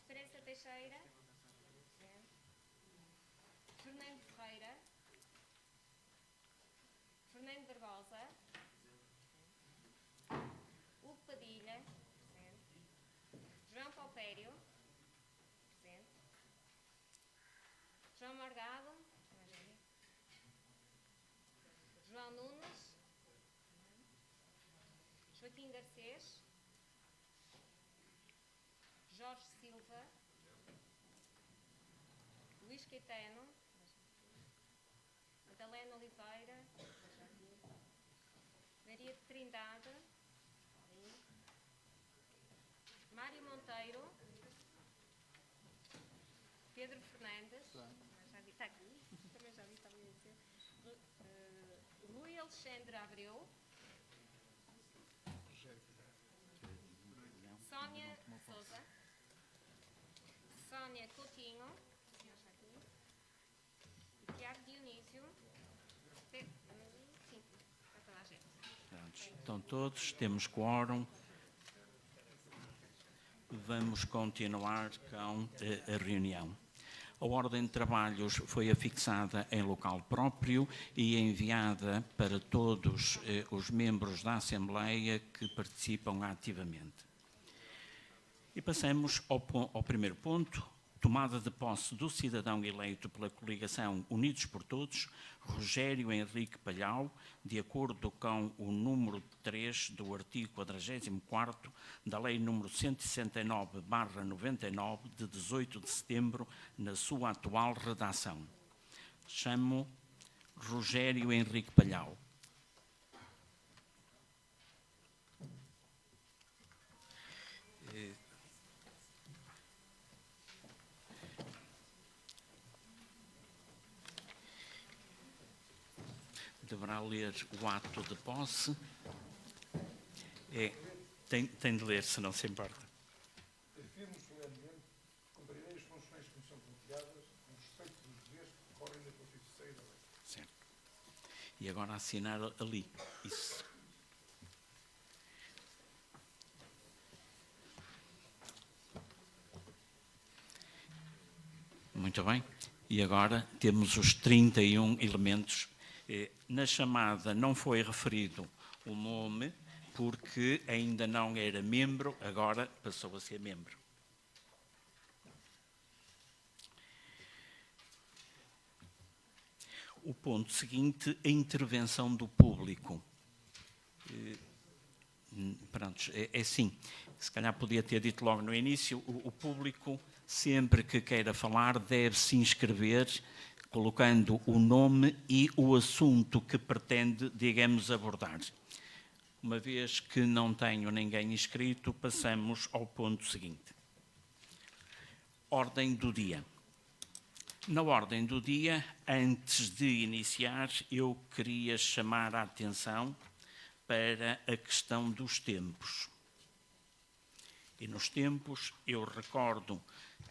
Esperança Teixeira. Fernando Ferreira. Fernando Barbosa. Hugo Padilha. João Paupério. João Morgado. João Nunes. Joaquim Garcês. Jorge Silva. Luís Caetano. Madalena Oliveira. Maria de Trindade. Mário Monteiro. Pedro Fernandes. Já vi, está aqui. Também já vi, estava a dizer. Rui Alexandre Abreu. Sónia Sousa. Sónia Coutinho. E Tiago Dionísio. Sim, está toda a gente. Estão todos, temos quórum. Vamos continuar com a reunião. A ordem de trabalhos foi afixada em local próprio e enviada para todos os membros da Assembleia que participam ativamente. E passamos ao primeiro ponto, tomada de posse do cidadão eleito pela coligação Unidos por Todos, Rogério Henrique Palhau, de acordo com o número 3 do artigo 44º da Lei nº 169/99, de 18 de setembro, na sua atual redação. Chamo Rogério Henrique Palhau. Deverá ler o ato de posse. Tem de ler, se não se importa. Afirmo solenemente que cumprirei as funções que me são confiadas com respeito dos deveres que decorrem da Constituição e da lei. Certo. E agora assinar ali. Isso. Muito bem. E agora temos os 31 elementos. Na chamada não foi referido o nome, porque ainda não era membro, agora passou a ser membro. O ponto seguinte, a intervenção do público. Pronto, é assim, se calhar podia ter dito logo no início, o público, sempre que queira falar, deve se inscrever, colocando o nome e o assunto que pretende, digamos, abordar. Uma vez que não tenho ninguém inscrito, passamos ao ponto seguinte. Ordem do dia. Na ordem do dia, antes de iniciar, eu queria chamar a atenção para a questão dos tempos. E nos tempos, eu recordo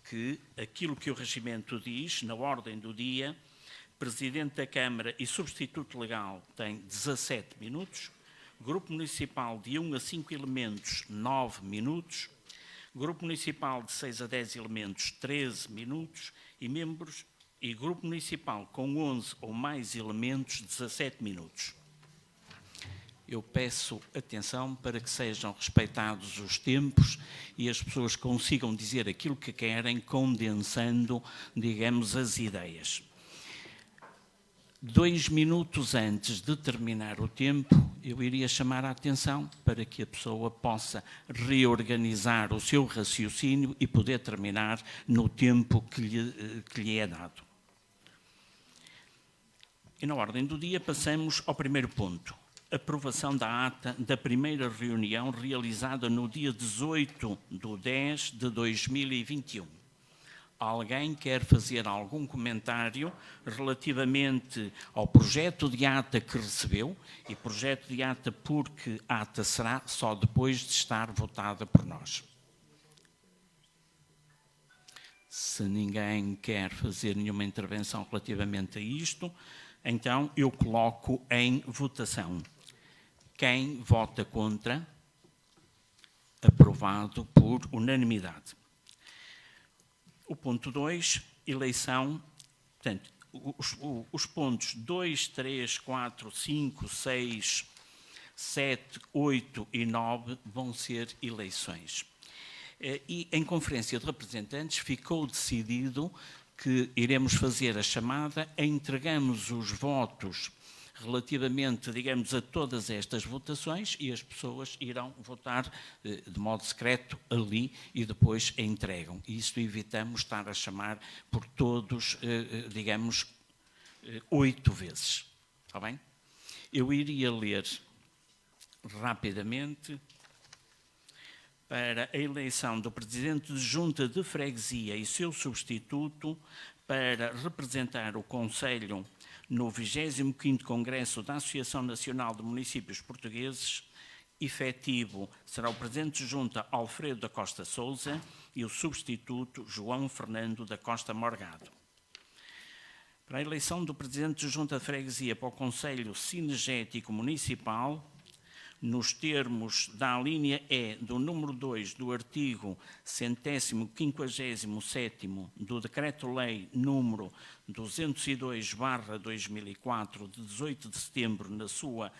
que aquilo que o regimento diz, na ordem do dia, Presidente da Câmara e Substituto Legal tem 17 minutos, Grupo Municipal de 1 a 5 elementos, 9 minutos, Grupo Municipal de 6 a 10 elementos, 13 minutos, e membros e Grupo Municipal com 11 ou mais elementos, 17 minutos. Eu peço atenção para que sejam respeitados os tempos e as pessoas consigam dizer aquilo que querem, condensando, digamos, as ideias. 2 minutos antes de terminar o tempo, eu iria chamar a atenção para que a pessoa possa reorganizar o seu raciocínio e poder terminar no tempo que lhe é dado. E na ordem do dia passamos ao primeiro ponto. Aprovação da ata da primeira reunião realizada no dia 18/10/2021. Alguém quer fazer algum comentário relativamente ao projeto de ata que recebeu, e projeto de ata porque a ata será só depois de estar votada por nós? Se ninguém quer fazer nenhuma intervenção relativamente a isto, então eu coloco em votação. Quem vota contra? Aprovado por unanimidade. O ponto 2, eleição. Portanto, os pontos 2, 3, 4, 5, 6, 7, 8 e 9 vão ser eleições. E em conferência de representantes ficou decidido que iremos fazer a chamada, entregamos os votos relativamente, digamos, a todas estas votações e as pessoas irão votar de modo secreto ali e depois a entregam. E isso evitamos estar a chamar por todos, digamos, 8 vezes. Está bem? Eu iria ler rapidamente para a eleição do Presidente de Junta de Freguesia e seu substituto para representar o Conselho no 25º Congresso da Associação Nacional de Municípios Portugueses. Efetivo será o Presidente de Junta Alfredo da Costa Sousa e o substituto João Fernando da Costa Morgado. Para a eleição do Presidente de Junta de Freguesia para o Conselho Cinegético Municipal, nos termos da alínea E do número 2 do artigo 157º do Decreto-Lei número 202/2004, de 18 de setembro, na sua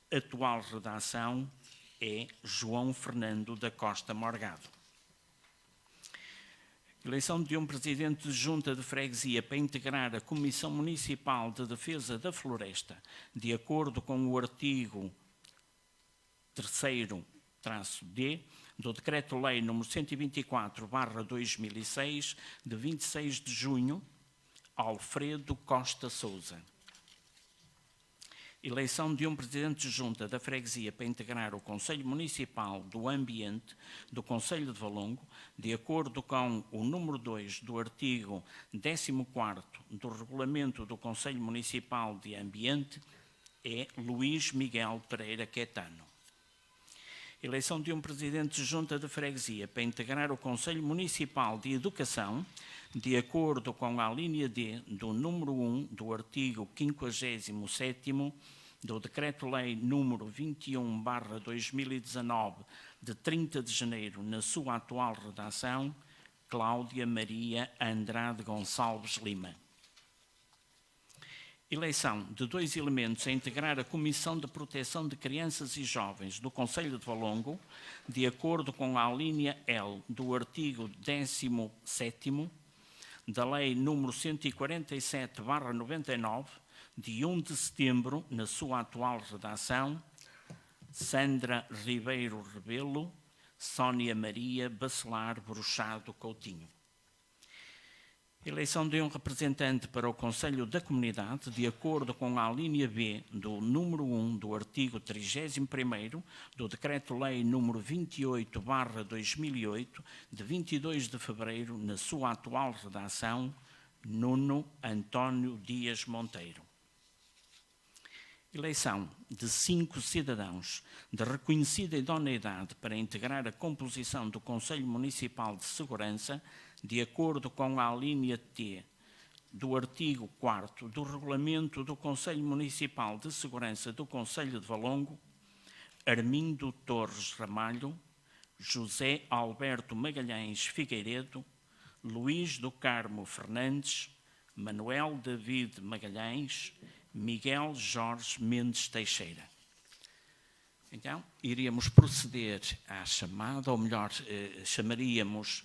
atual redação, é João Fernando da Costa Morgado. Eleição de um Presidente de Junta de Freguesia para integrar a Comissão Municipal de Defesa da Floresta, de acordo com o artigo 3º-D do Decreto-Lei nº 124/2006, de 26 de junho, Alfredo Costa Sousa. Eleição de um Presidente de Junta da Freguesia para integrar o Conselho Municipal do Ambiente do Concelho de Valongo, de acordo com o número 2 do artigo 14º do Regulamento do Conselho Municipal de Ambiente, é Luís Miguel Pereira Quetano. Eleição de um Presidente de Junta de Freguesia para integrar o Conselho Municipal de Educação, de acordo com a alínea D do número 1 do artigo 57º do Decreto-Lei número 21/2019, de 30 de janeiro, na sua atual redação, Cláudia Maria Andrade Gonçalves Lima. Eleição de 2 elementos a integrar a Comissão de Proteção de Crianças e Jovens do Concelho de Valongo, de acordo com a alínea L do artigo 17º da Lei nº 147/99, de 1 de setembro, na sua atual redação, Sandra Ribeiro Rebelo, Sónia Maria Bacelar Bruxado Coutinho. Eleição de um representante para o Conselho da Comunidade, de acordo com a alínea B do número 1 do artigo 31º do Decreto-Lei número 28/2008, de 22 de fevereiro, na sua atual redação, Nuno António Dias Monteiro. Eleição de 5 cidadãos de reconhecida idoneidade para integrar a composição do Conselho Municipal de Segurança, de acordo com a alínea T do artigo 4º do Regulamento do Conselho Municipal de Segurança do Concelho de Valongo, Armindo Torres Ramalho, José Alberto Magalhães Figueiredo, Luís do Carmo Fernandes, Manuel David Magalhães, Miguel Jorge Mendes Teixeira. Então, iríamos proceder à chamada, ou melhor, chamaríamos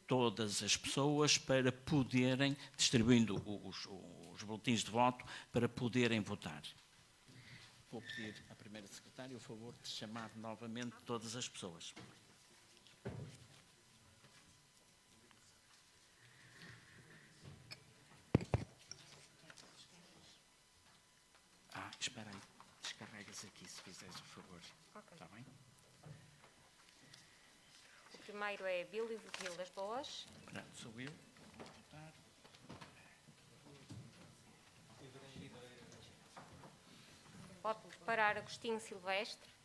todas as pessoas para poderem, distribuindo os boletins de voto, para poderem votar. Vou pedir à primeira secretária o favor de chamar novamente todas as pessoas. Espera aí, descarregas aqui, se fizeres o favor. Ok. Está bem? O primeiro é Bílio Vilas Boas. Pronto, sou eu. Vou votar. Pode preparar Agostinho Silvestre.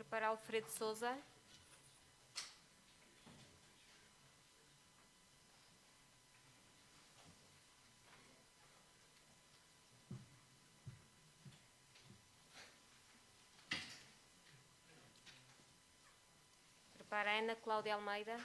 Para Alfredo Sousa. Prepara a Ana Cláudia Almeida.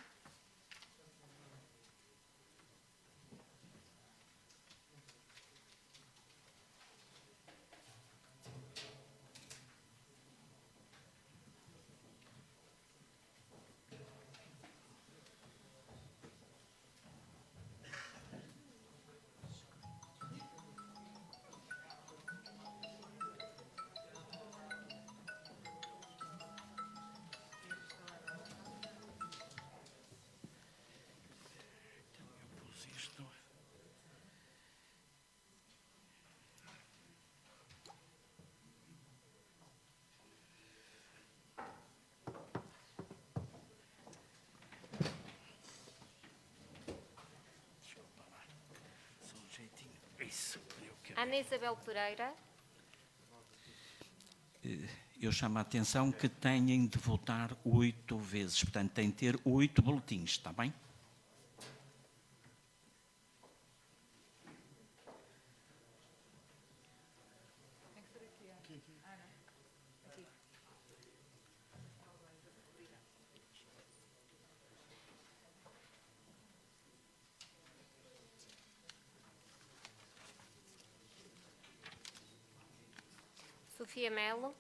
Ana Isabel Pereira. Eu chamo a atenção que têm de votar 8 vezes, portanto, têm de ter 8 boletins, está bem? Sofia Melo.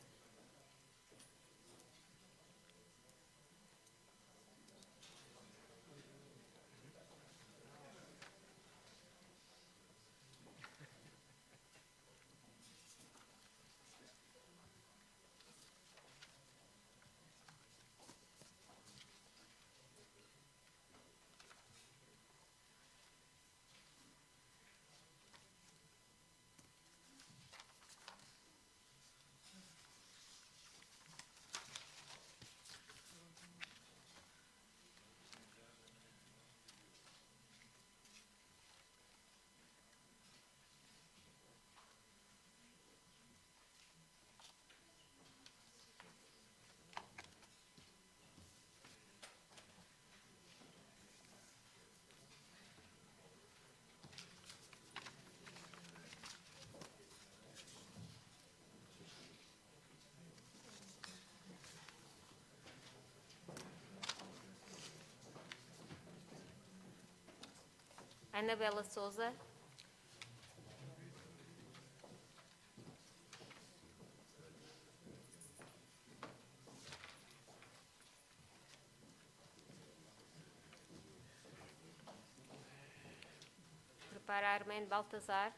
Anabela Souza. Prepara Armando Baltazar.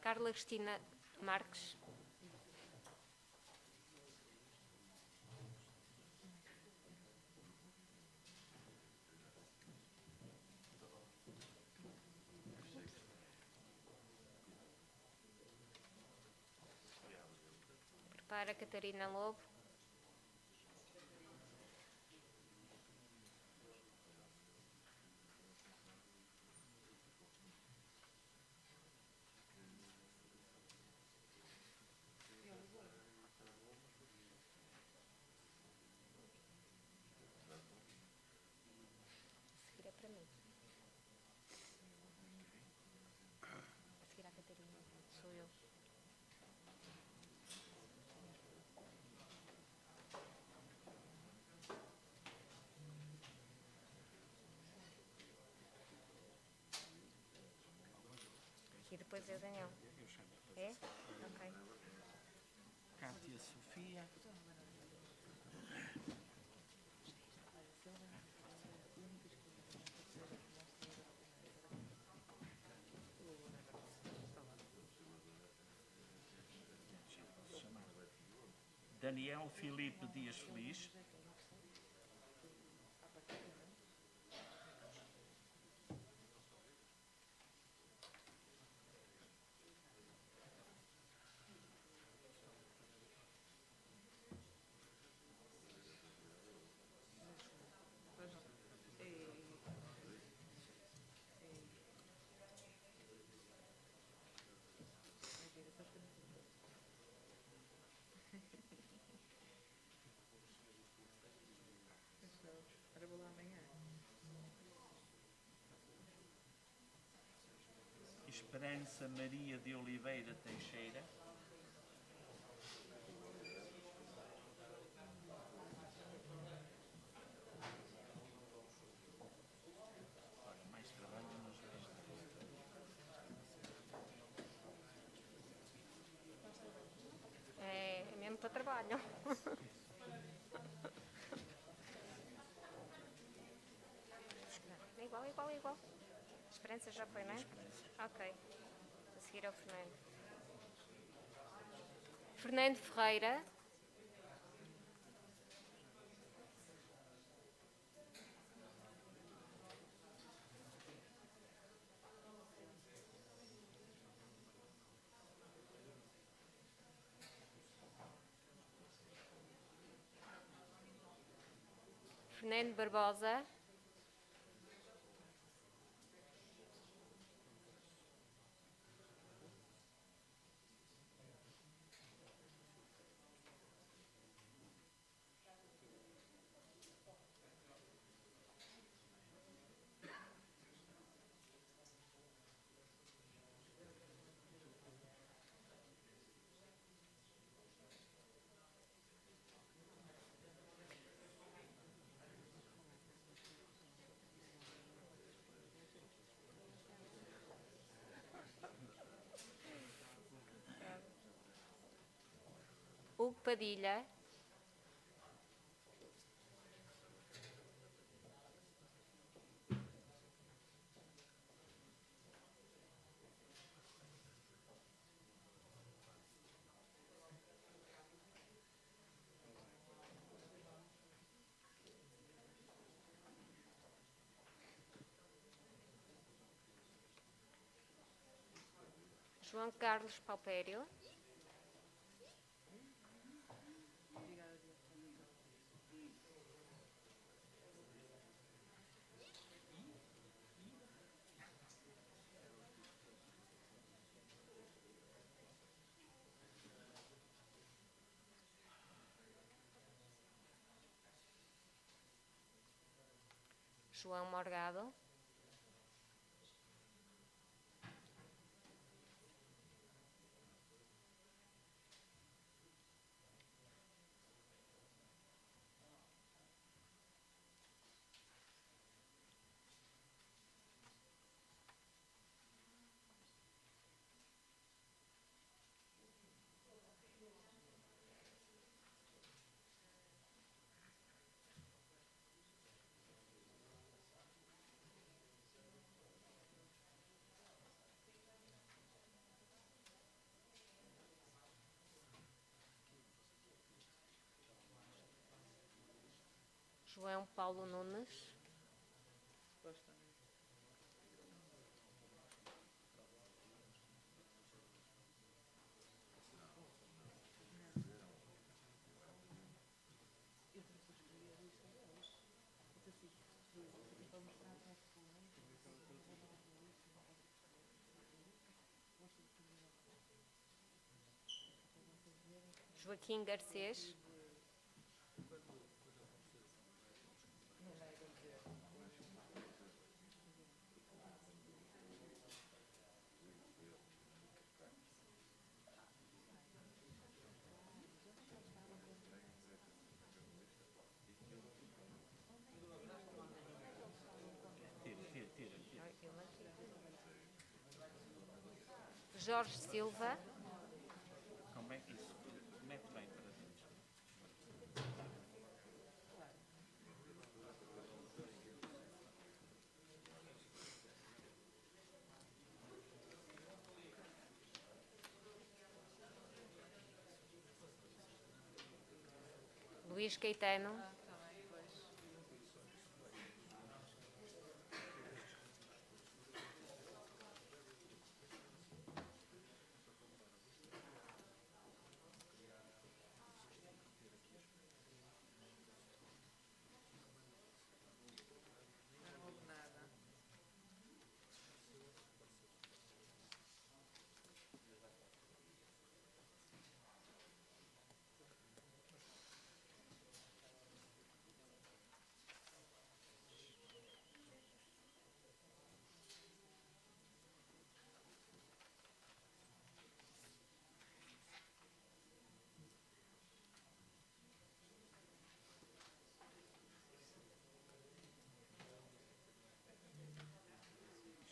Carla Cristina Marques. Prepara Catarina Lobo. Seguir é para mim. A seguir a Catarina. Sou eu. E depois é o Daniel. É? Ok. Cátia Sofia. Daniel Filipe Dias Feliz. Agora vou lá amanhã. Esperança Maria de Oliveira Teixeira. Ora, mais trabalho, mas É mesmo para trabalho. Igual, igual, igual. Esperança já foi, não é? Ok. A seguir ao Fernando. Fernando Ferreira. Fernando Barbosa. Hugo Padilha. João Carlos Palpério. João Morgado. João Paulo Nunes. Supostamente. Eu depois escrevi a lista deles. Então, assim, para mostrar para as pessoas, Joaquim Garcês. Jorge Silva. como é que isso? Mete bem para dentro. Luís Caetano. Está bem, pois. Não houve nada.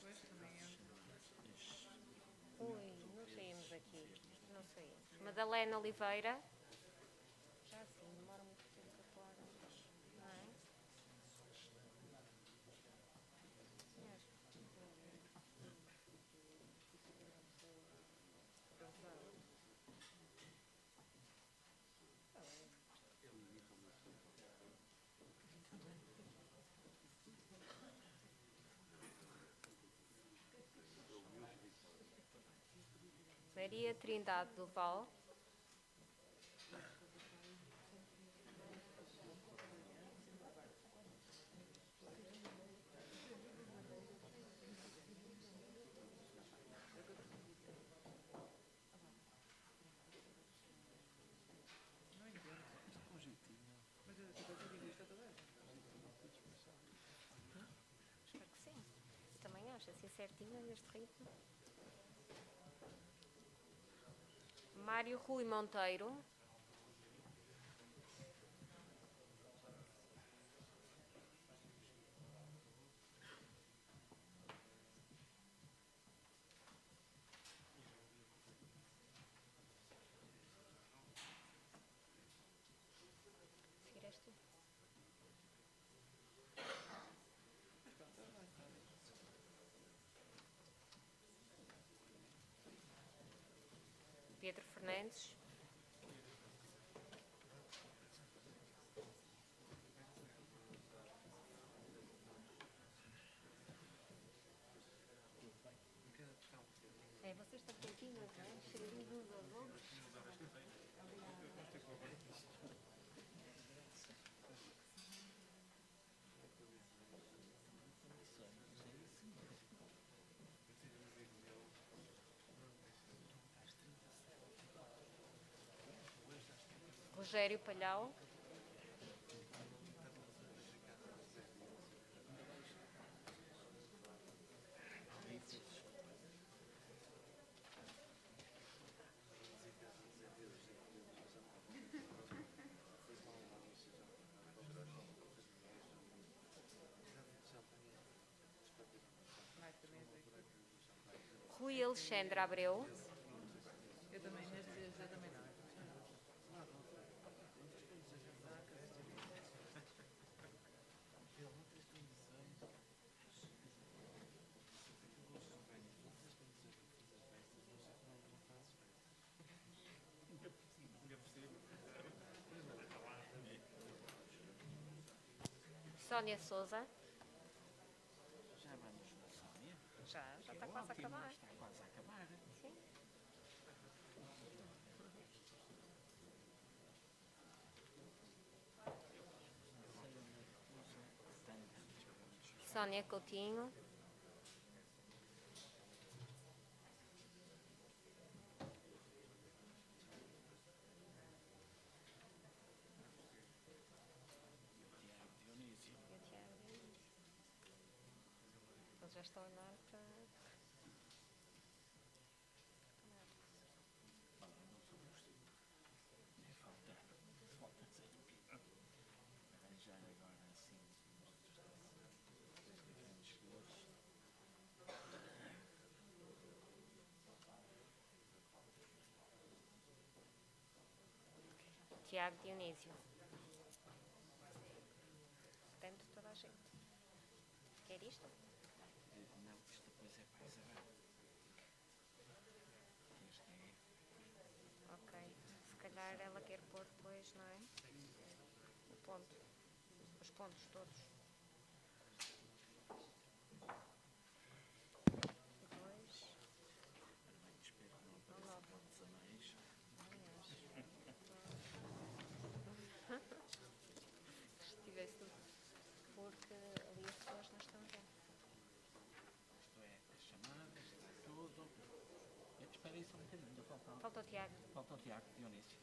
Pois, também é. Ui, não saímos aqui. Não saímos. Madalena Oliveira. Já sim, demora muito tempo a pôr. Não é? Maria Trindade do Val. Não entendo. Mas eu digo isto a toda a gente. Espero que sim. Também acho assim certinho neste ritmo. Mário Rui Monteiro. Seguir és tu. Pedro Fernandes. É, vocês estão quentinhos, não é? Cheirinho dos avós. Rogério Palhau. Vai, também é daqui. Rui Alexandre Abreu. Eu também, neste eu também não. Sónia Souza. Já vamos na Sónia? Já está quase a acabar. Está quase a acabar. Sim. Sónia Coutinho. Dionísio. E o Tiago Dionísio. Eles já estão a olhar para... Falta arranjar agora assim grandes cores. Tiago Dionísio. Tem de toda a gente. Quer isto? Não, isto depois é para exagerar. Este é. Ok. Se calhar ela quer pôr depois, não é? ponto. Os pontos todos. 2. Não, não. Se tivesse tudo. Porque ali as pessoas não estão já. Isto é, as chamadas, tudo. Espera aí só um bocadinho, Falta o Tiago. falta o Tiago Dionísio.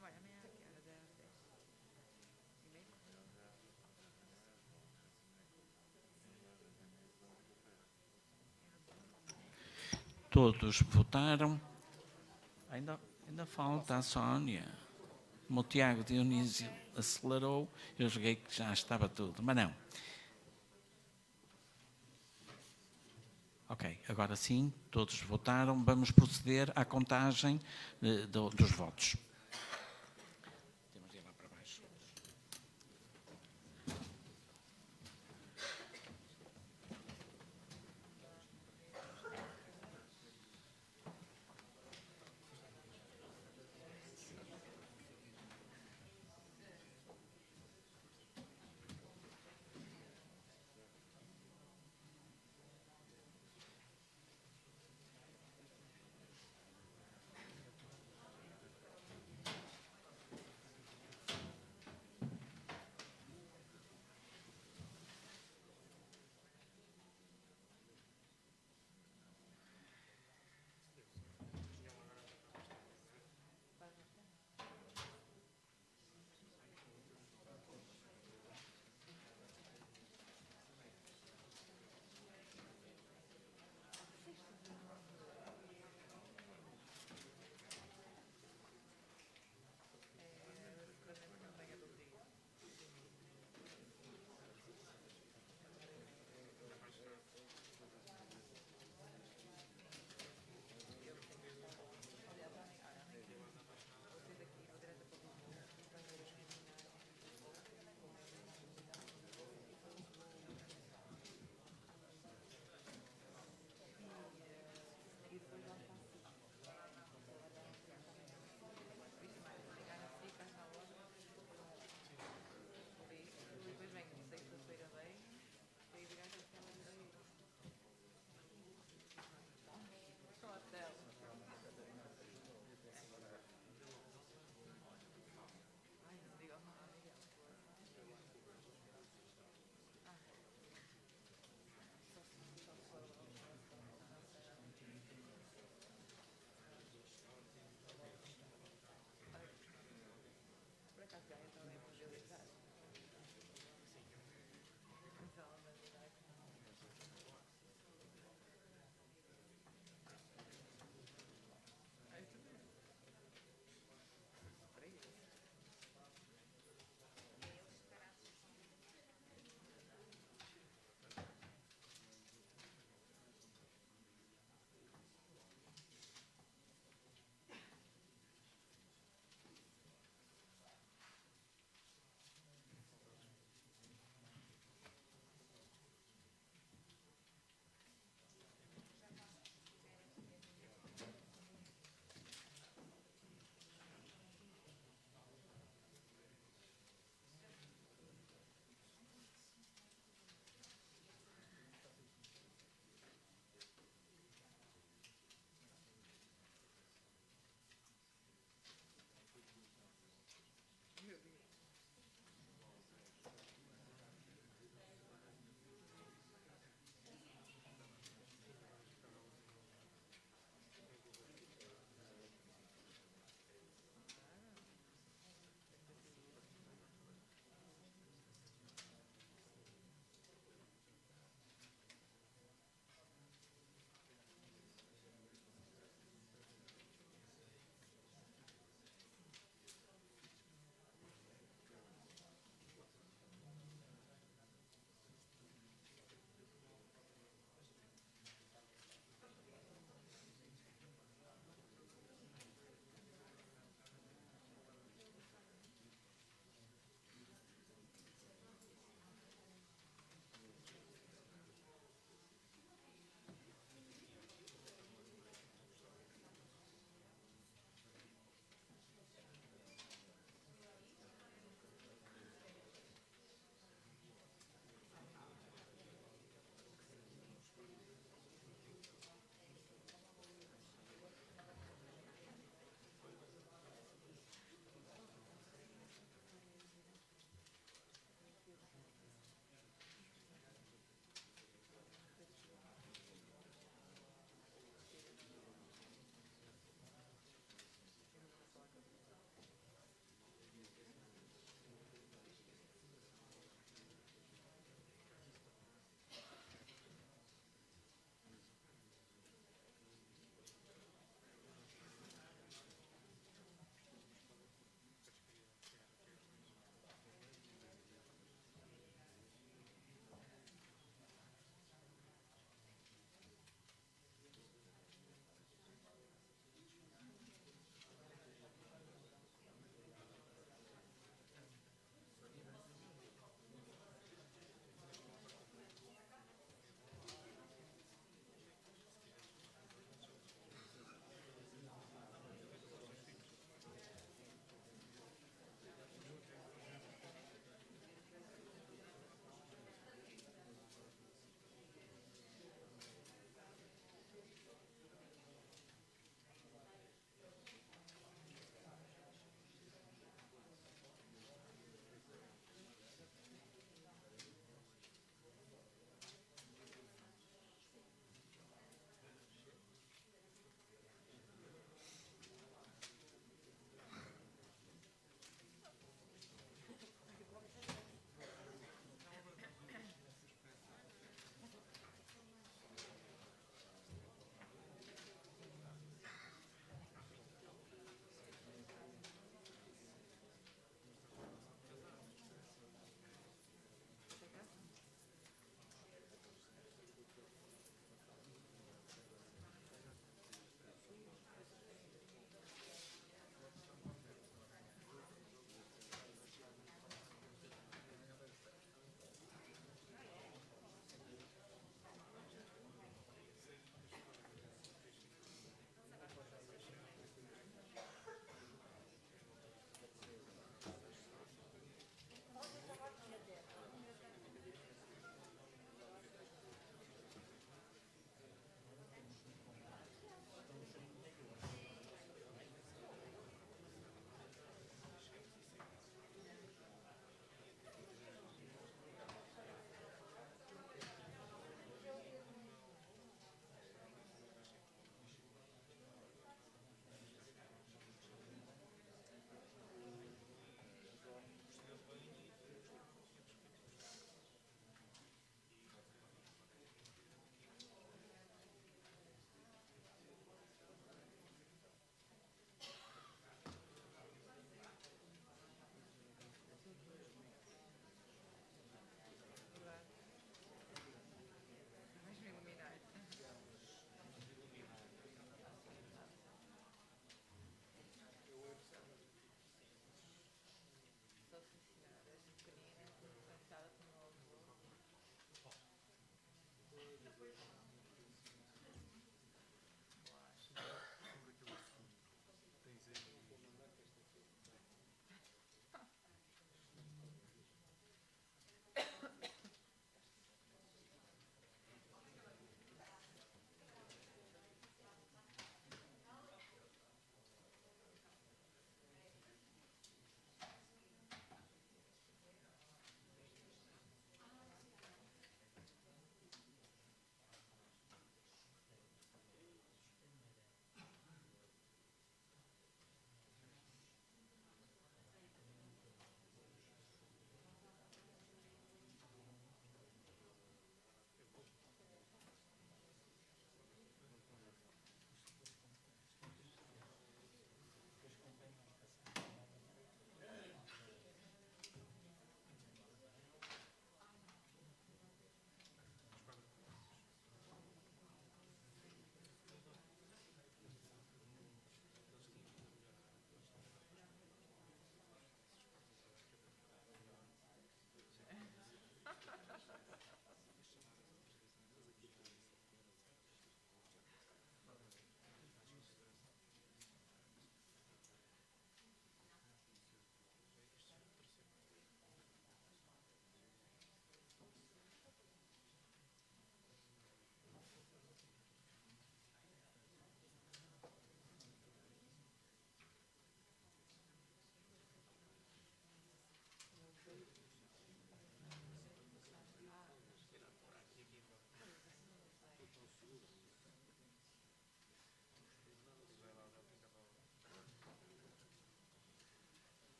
Vai, amanhã que horas? É às 10. E meia? Todos votaram. Ainda falta a Sónia. Como o Tiago Dionísio acelerou, eu joguei que já estava tudo, mas não. Ok, agora sim, todos votaram. Vamos proceder à contagem dos votos. Temos de ir lá para baixo.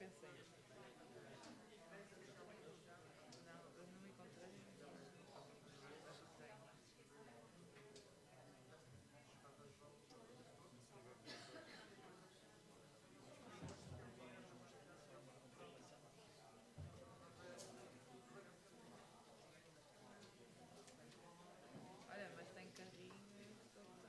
pensei. Não, eu não encontrei. Olha, mas tem carrinho e todo.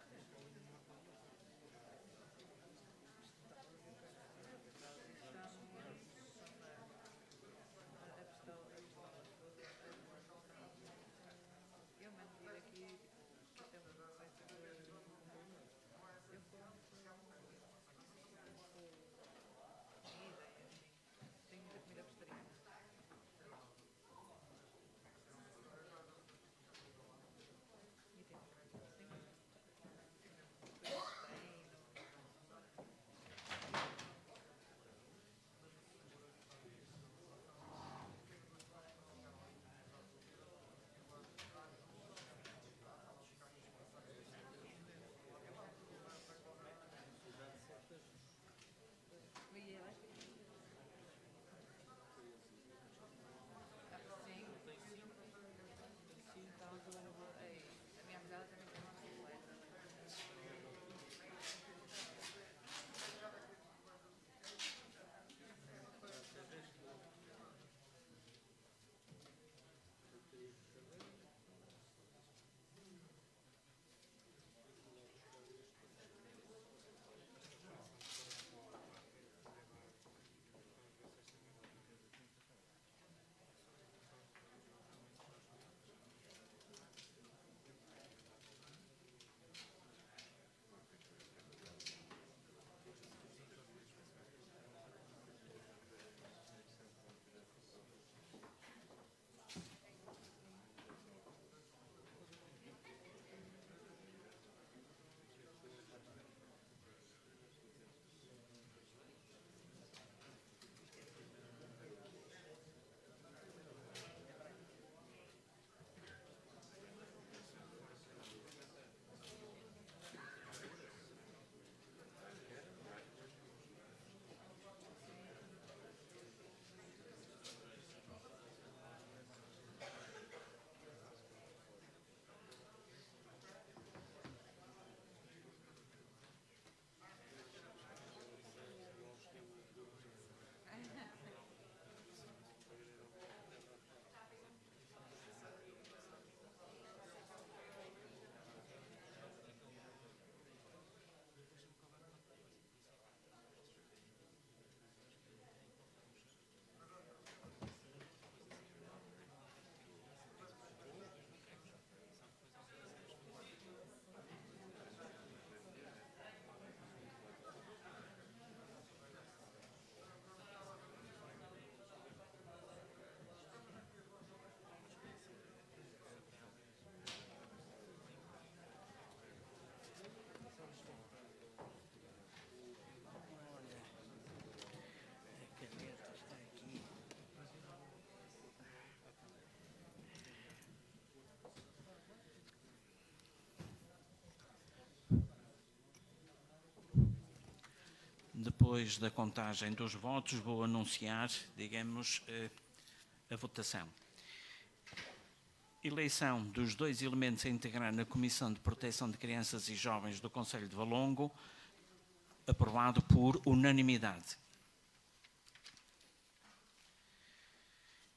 Eu mando vir aqui, que tem um site de. Eu compro comida e assim. Tenho muita comida vegetariana. E tem e eu acho que sim, então agora vou. Ei, a minha amizade também tem uma bicicleta. A caneta está aqui. Depois da contagem dos votos, vou anunciar, digamos, a votação. Eleição dos 2 elementos a integrar na Comissão de Proteção de Crianças e Jovens do Concelho de Valongo, aprovado por unanimidade.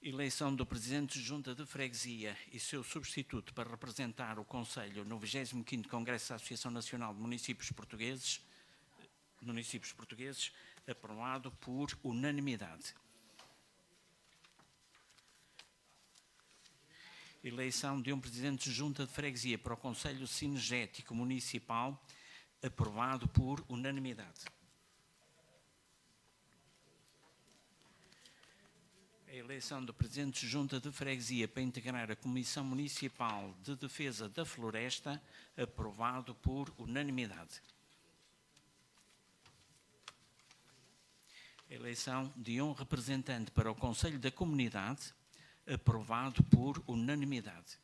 Eleição do Presidente de Junta de Freguesia e seu substituto para representar o Concelho no 25º Congresso da Associação Nacional de Municípios Portugueses, aprovado por unanimidade. Eleição de um Presidente de Junta de Freguesia para o Conselho Cinegético Municipal, aprovado por unanimidade. A eleição do Presidente de Junta de Freguesia para integrar a Comissão Municipal de Defesa da Floresta, aprovado por unanimidade. A eleição de um representante para o Conselho da Comunidade, aprovado por unanimidade.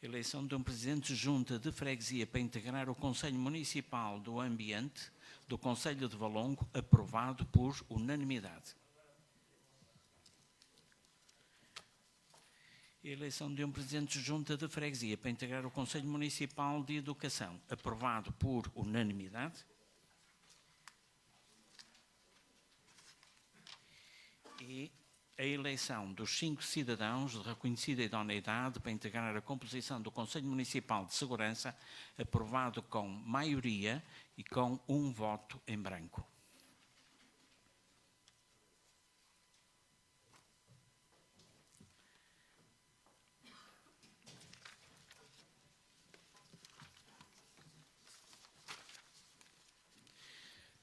Eleição de um Presidente de Junta de Freguesia para integrar o Conselho Municipal do Ambiente do Concelho de Valongo, aprovado por unanimidade. Eleição de um Presidente de Junta de Freguesia para integrar o Conselho Municipal de Educação, aprovado por unanimidade. E a eleição dos 5 cidadãos de reconhecida idoneidade para integrar a composição do Conselho Municipal de Segurança, aprovado com maioria e com 1 voto em branco.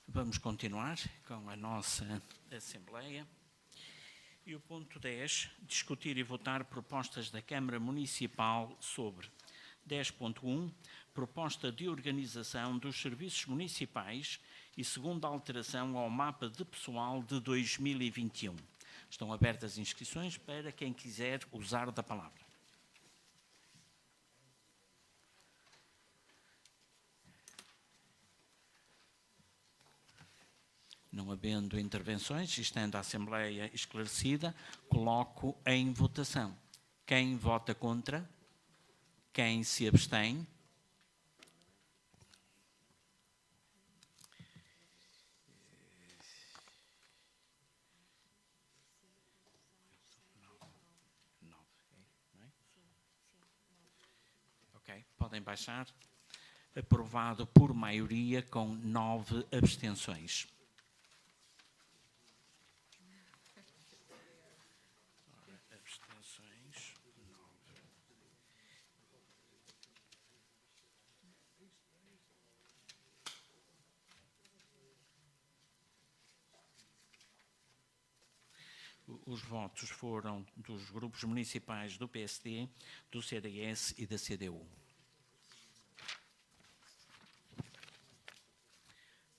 Vamos continuar com a nossa Assembleia. E o ponto 10, discutir e votar propostas da Câmara Municipal sobre 10.1, proposta de organização dos serviços municipais e segunda alteração ao mapa de pessoal de 2021. Estão abertas inscrições para quem quiser usar da palavra. Não havendo intervenções e estando a Assembleia esclarecida, coloco em votação. Quem vota contra? Quem se abstém? Ok, podem baixar. Aprovado por maioria com 9 abstenções. Os votos foram dos grupos municipais do PSD, do CDS e da CDU.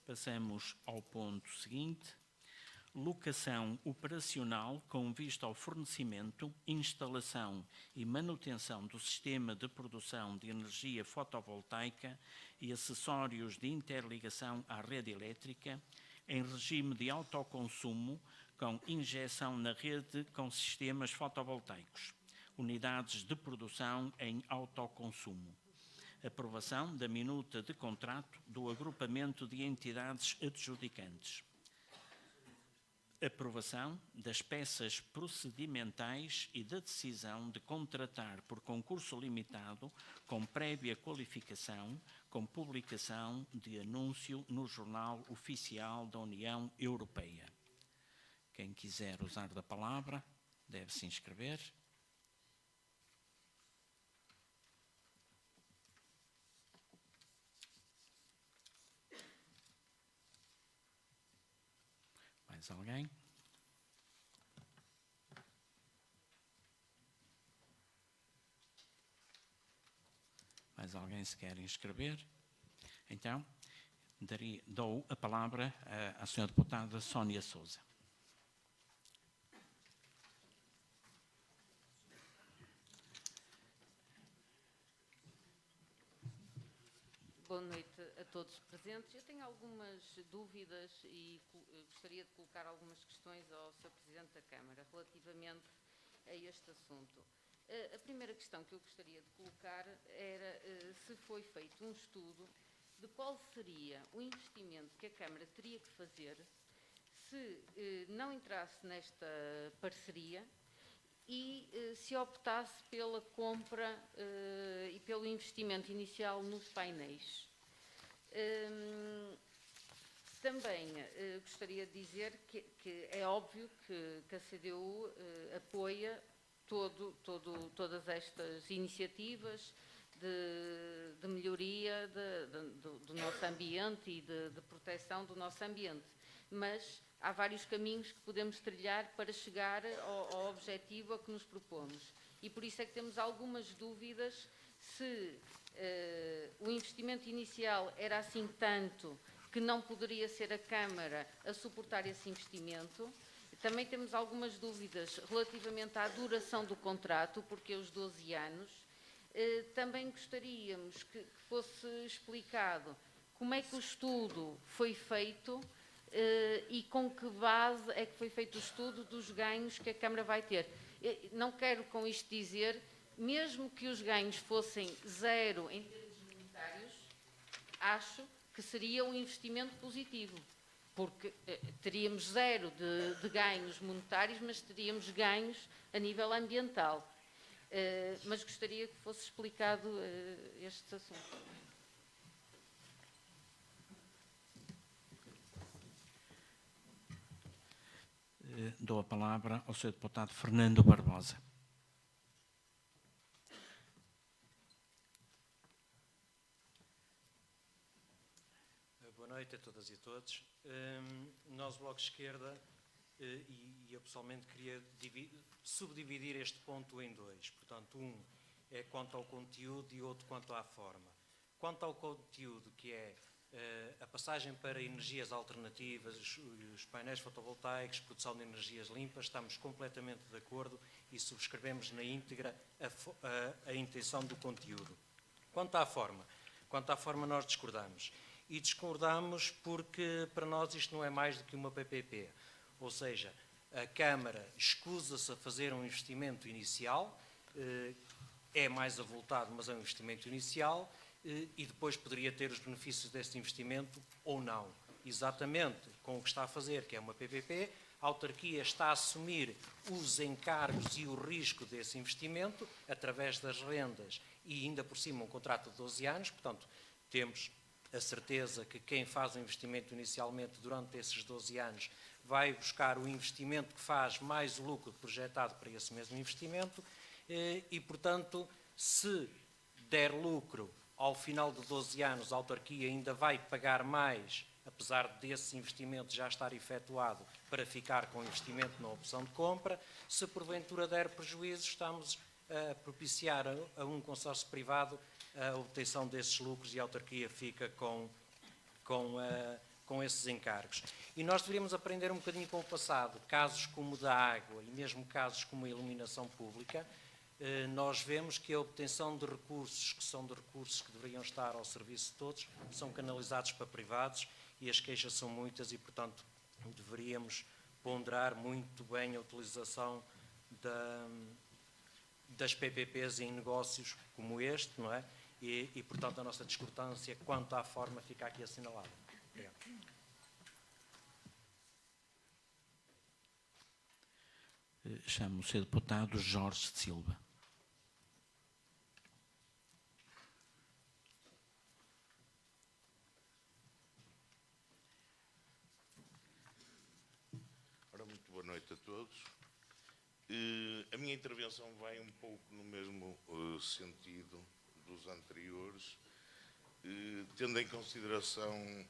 Passamos ao ponto seguinte. Locação operacional com vista ao fornecimento, instalação e manutenção do sistema de produção de energia fotovoltaica e acessórios de interligação à rede elétrica em regime de autoconsumo com injeção na rede com sistemas fotovoltaicos, unidades de produção em autoconsumo. Aprovação da minuta de contrato do agrupamento de entidades adjudicantes. Aprovação das peças procedimentais e da decisão de contratar por concurso limitado com prévia qualificação, com publicação de anúncio no Jornal Oficial da União Europeia. Quem quiser usar da palavra, deve se inscrever. Mais alguém? Mais alguém se quer inscrever? Então, dou a palavra à senhora deputada Sónia Sousa. Boa noite a todos presentes. Eu tenho algumas dúvidas e gostaria de colocar algumas questões ao Sr. Presidente da Câmara relativamente a este assunto. A primeira questão que eu gostaria de colocar era se foi feito um estudo de qual seria o investimento que a Câmara teria que fazer se não entrasse nesta parceria e se optasse pela compra e pelo investimento inicial nos painéis. Também gostaria de dizer que é óbvio que a CDU apoia todas estas iniciativas de melhoria do nosso ambiente e de proteção do nosso ambiente, mas há vários caminhos que podemos trilhar para chegar ao objetivo a que nos propomos. E por isso é que temos algumas dúvidas se o investimento inicial era assim tanto que não poderia ser a Câmara a suportar esse investimento. Também temos algumas dúvidas relativamente à duração do contrato, porque os 12 anos. Também gostaríamos que fosse explicado como é que o estudo foi feito e com que base é que foi feito o estudo dos ganhos que a Câmara vai ter. Não quero com isto dizer, mesmo que os ganhos fossem zero em termos monetários, acho que seria um investimento positivo, porque teríamos zero de ganhos monetários, mas teríamos ganhos a nível ambiental. Mas gostaria que fosse explicado este assunto. Dou a palavra ao Sr. Deputado Fernando Barbosa. Boa noite a todas e a todos. Nós, Bloco de Esquerda, e eu pessoalmente queria subdividir este ponto em dois. Portanto, um é quanto ao conteúdo e outro quanto à forma. Quanto ao conteúdo, que é a passagem para energias alternativas, os painéis fotovoltaicos, produção de energias limpas, estamos completamente de acordo e subscrevemos na íntegra a intenção do conteúdo. Quanto à forma nós discordamos. E discordamos porque para nós isto não é mais do que uma PPP. Ou seja, a Câmara escusa-se a fazer um investimento inicial, é mais avultado, mas é um investimento inicial, e depois poderia ter os benefícios desse investimento ou não. Exatamente com o que está a fazer, que é uma PPP, a autarquia está a assumir os encargos e o risco desse investimento através das rendas e ainda por cima um contrato de 12 anos, portanto, temos a certeza que quem faz o investimento inicialmente durante esses 12 anos vai buscar o investimento que faz mais o lucro projetado para esse mesmo investimento e, portanto, se der lucro ao final de 12 anos, a autarquia ainda vai pagar mais, apesar desse investimento já estar efetuado, para ficar com o investimento na opção de compra. Se porventura der prejuízo, estamos a propiciar a um consórcio privado a obtenção desses lucros e a autarquia fica com esses encargos. E nós deveríamos aprender um bocadinho com o passado. Casos como o da água e mesmo casos como a iluminação pública, nós vemos que a obtenção de recursos, que são de recursos que deveriam estar ao serviço de todos, são canalizados para privados e as queixas são muitas e, portanto, deveríamos ponderar muito bem a utilização das PPPs em negócios como este, não é? E, portanto, a nossa discordância quanto à forma fica aqui assinalada. Obrigado. Chamo o Sr. Deputado Jorge de Silva. Ora, muito boa noite a todos. A minha intervenção vai um pouco no mesmo sentido dos anteriores, tendo em consideração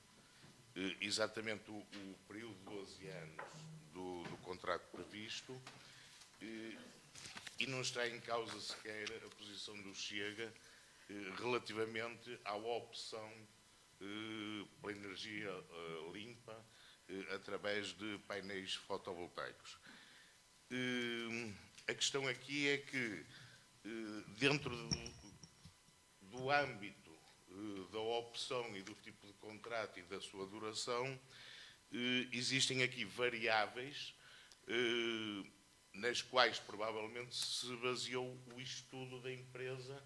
exatamente o período de 12 anos do contrato previsto e não está em causa sequer a posição do Chega relativamente à opção pela energia limpa através de painéis fotovoltaicos. A questão aqui é que, dentro do âmbito da opção e do tipo de contrato e da sua duração, existem aqui variáveis nas quais provavelmente se baseou o estudo da empresa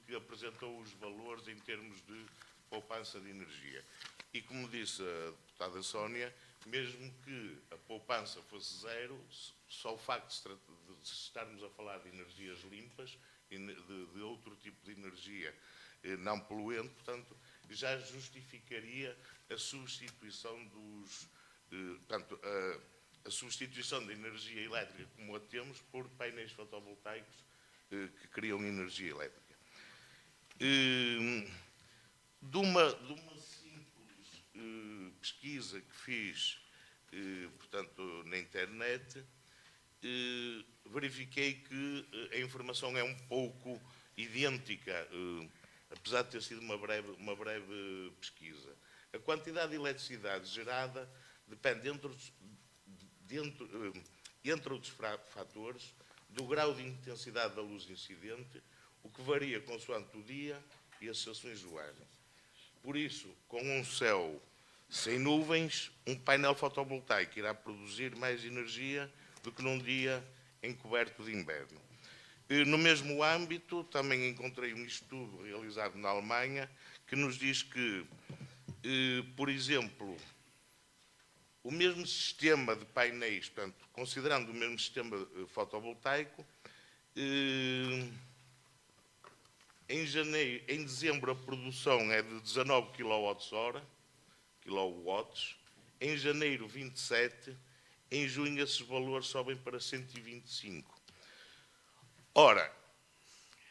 que apresentou os valores em termos de poupança de energia. E como disse a deputada Sónia, mesmo que a poupança fosse zero, só o facto de estarmos a falar de energias limpas, de outro tipo de energia não poluente, portanto, já justificaria a substituição portanto, a substituição da energia elétrica como a temos por painéis fotovoltaicos que criam energia elétrica. De uma simples pesquisa que fiz, portanto, na internet, verifiquei que a informação é um pouco idêntica, apesar de ter sido uma breve pesquisa. A quantidade de eletricidade gerada depende, entre outros fatores, do grau de intensidade da luz incidente, o que varia consoante o dia e as estações do ano. Por isso, com um céu sem nuvens, um painel fotovoltaico irá produzir mais energia do que num dia encoberto de inverno. No mesmo âmbito, também encontrei um estudo realizado na Alemanha que nos diz que, por exemplo, o mesmo sistema de painéis, portanto, considerando o mesmo sistema fotovoltaico, em dezembro a produção é de 19 kWh, em janeiro 27, em junho esses valores sobem para 125. Ora,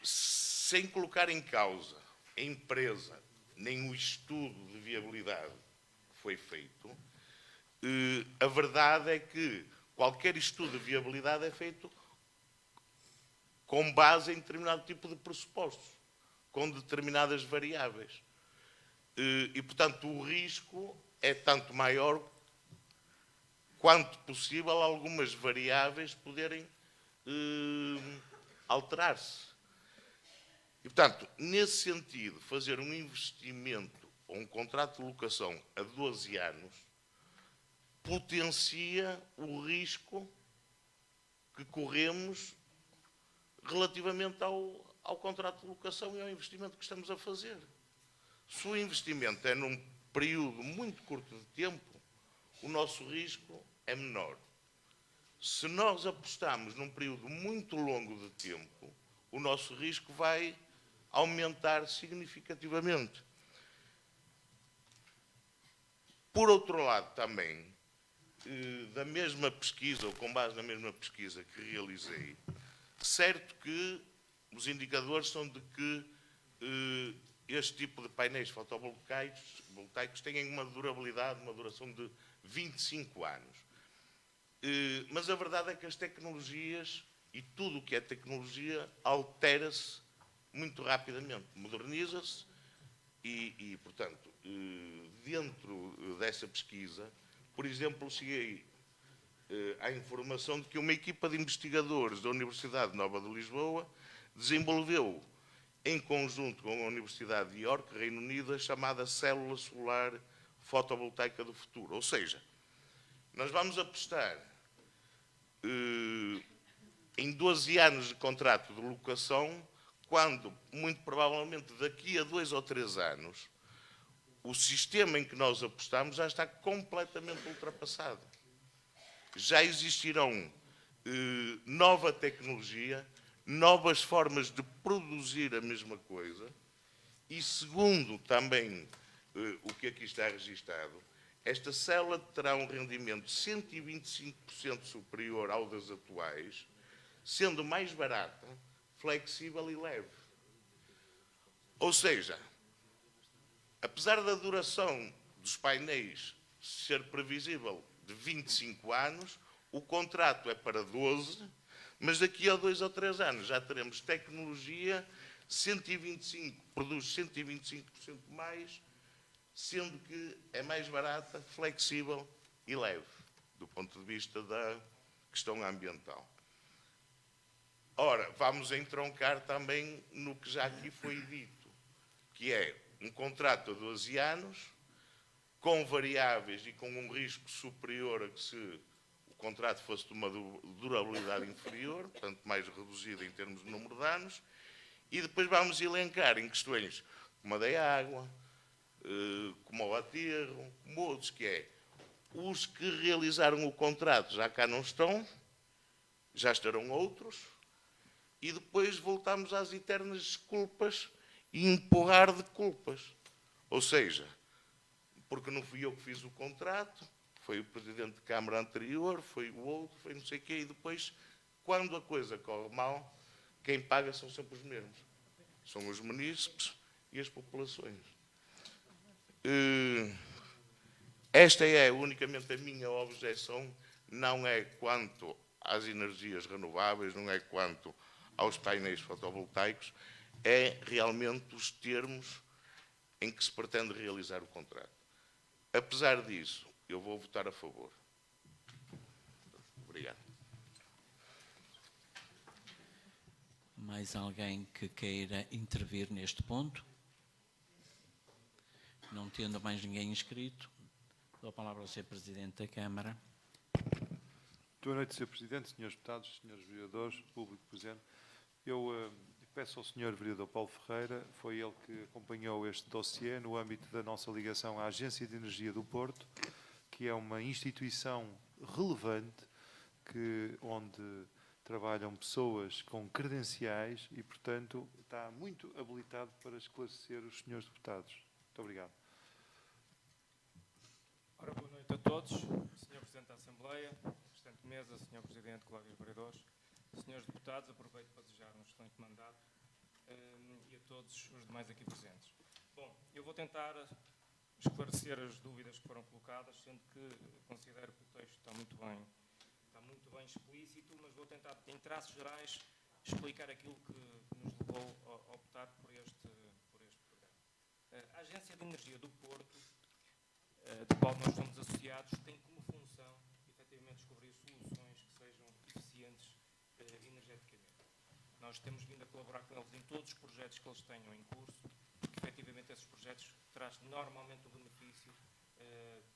sem colocar em causa a empresa, nem o estudo de viabilidade que foi feito, a verdade é que qualquer estudo de viabilidade é feito com base em determinado tipo de pressupostos, com determinadas variáveis. E, portanto, o risco é tanto maior quanto possível algumas variáveis poderem alterar-se. E, portanto, nesse sentido, fazer um investimento ou um contrato de locação a 12 anos potencia o risco que corremos relativamente ao contrato de locação e ao investimento que estamos a fazer. Se o investimento é num período muito curto de tempo, o nosso risco é menor. Se nós apostamos num período muito longo de tempo, o nosso risco vai aumentar significativamente. Por outro lado, também, da mesma pesquisa, ou com base na mesma pesquisa que realizei, certo que os indicadores são de que este tipo de painéis fotovoltaicos têm uma durabilidade, uma duração de 25 anos. Mas a verdade é que as tecnologias e tudo o que é tecnologia altera-se muito rapidamente, moderniza-se e, portanto, dentro dessa pesquisa, por exemplo, cheguei à informação de que uma equipa de investigadores da Universidade Nova de Lisboa desenvolveu, em conjunto com a Universidade de York, Reino Unido, a chamada célula solar fotovoltaica do futuro. Ou seja, nós vamos apostar em 12 anos de contrato de locação, quando, muito provavelmente, daqui a 2 ou 3 anos, o sistema em que nós apostamos já está completamente ultrapassado. Já existirão nova tecnologia, novas formas de produzir a mesma coisa e, segundo também o que aqui está registado, esta célula terá um rendimento 125% superior ao das atuais, sendo mais barata, flexível e leve. Ou seja, apesar da duração dos painéis ser previsível de 25 anos, o contrato é para 12, mas daqui a 2 ou 3 anos já teremos tecnologia 125, produz 125% mais, sendo que é mais barata, flexível e leve, do ponto de vista da questão ambiental. Ora, vamos entroncar também no que já aqui foi dito, que é um contrato a 12 anos, com variáveis e com um risco superior a que se o contrato fosse de uma durabilidade inferior, portanto mais reduzida em termos de número de anos, e depois vamos elencar em questões como a da água, como o aterro, como outros, que é os que realizaram o contrato já cá não estão, já estarão outros, e depois voltamos às eternas desculpas e empurrar de culpas. Ou seja, porque não fui eu que fiz o contrato, foi o presidente de Câmara anterior, foi o outro, foi não sei o quê, e depois, quando a coisa corre mal, quem paga são sempre os mesmos. São os munícipes e as populações. Esta é unicamente a minha objeção, não é quanto às energias renováveis, não é quanto aos painéis fotovoltaicos, é realmente os termos em que se pretende realizar o contrato. Apesar disso, eu vou votar a favor. Obrigado. Mais alguém que queira intervir neste ponto? Não tendo mais ninguém inscrito, dou a palavra ao Sr. Presidente da Câmara. Boa noite, Sr. Presidente, Srs. Deputados, Srs. Vereadores, público presente. Eu peço ao Sr. Vereador Paulo Ferreira, foi ele que acompanhou este dossiê no âmbito da nossa ligação à Agência de Energia do Porto, que é uma instituição relevante onde trabalham pessoas com credenciais e, portanto, está muito habilitado para esclarecer os Srs. Deputados. Muito obrigado. Ora, boa noite a todos, Sr. Presidente da Assembleia, Presidente de Mesa, Sr. Presidente, colegas vereadores, Srs. Deputados, aproveito para desejar um excelente mandato e a todos os demais aqui presentes. Bom, eu vou tentar esclarecer as dúvidas que foram colocadas, sendo que considero que o texto está muito bem explícito, mas vou tentar, em traços gerais, explicar aquilo que nos levou a optar por este programa. A Agência de Energia do Porto, de qual nós somos associados, tem como função, efetivamente, descobrir soluções que sejam eficientes energeticamente. Nós temos vindo a colaborar com eles em todos os projetos que eles tenham em curso, porque, efetivamente, esses projetos trazem normalmente um benefício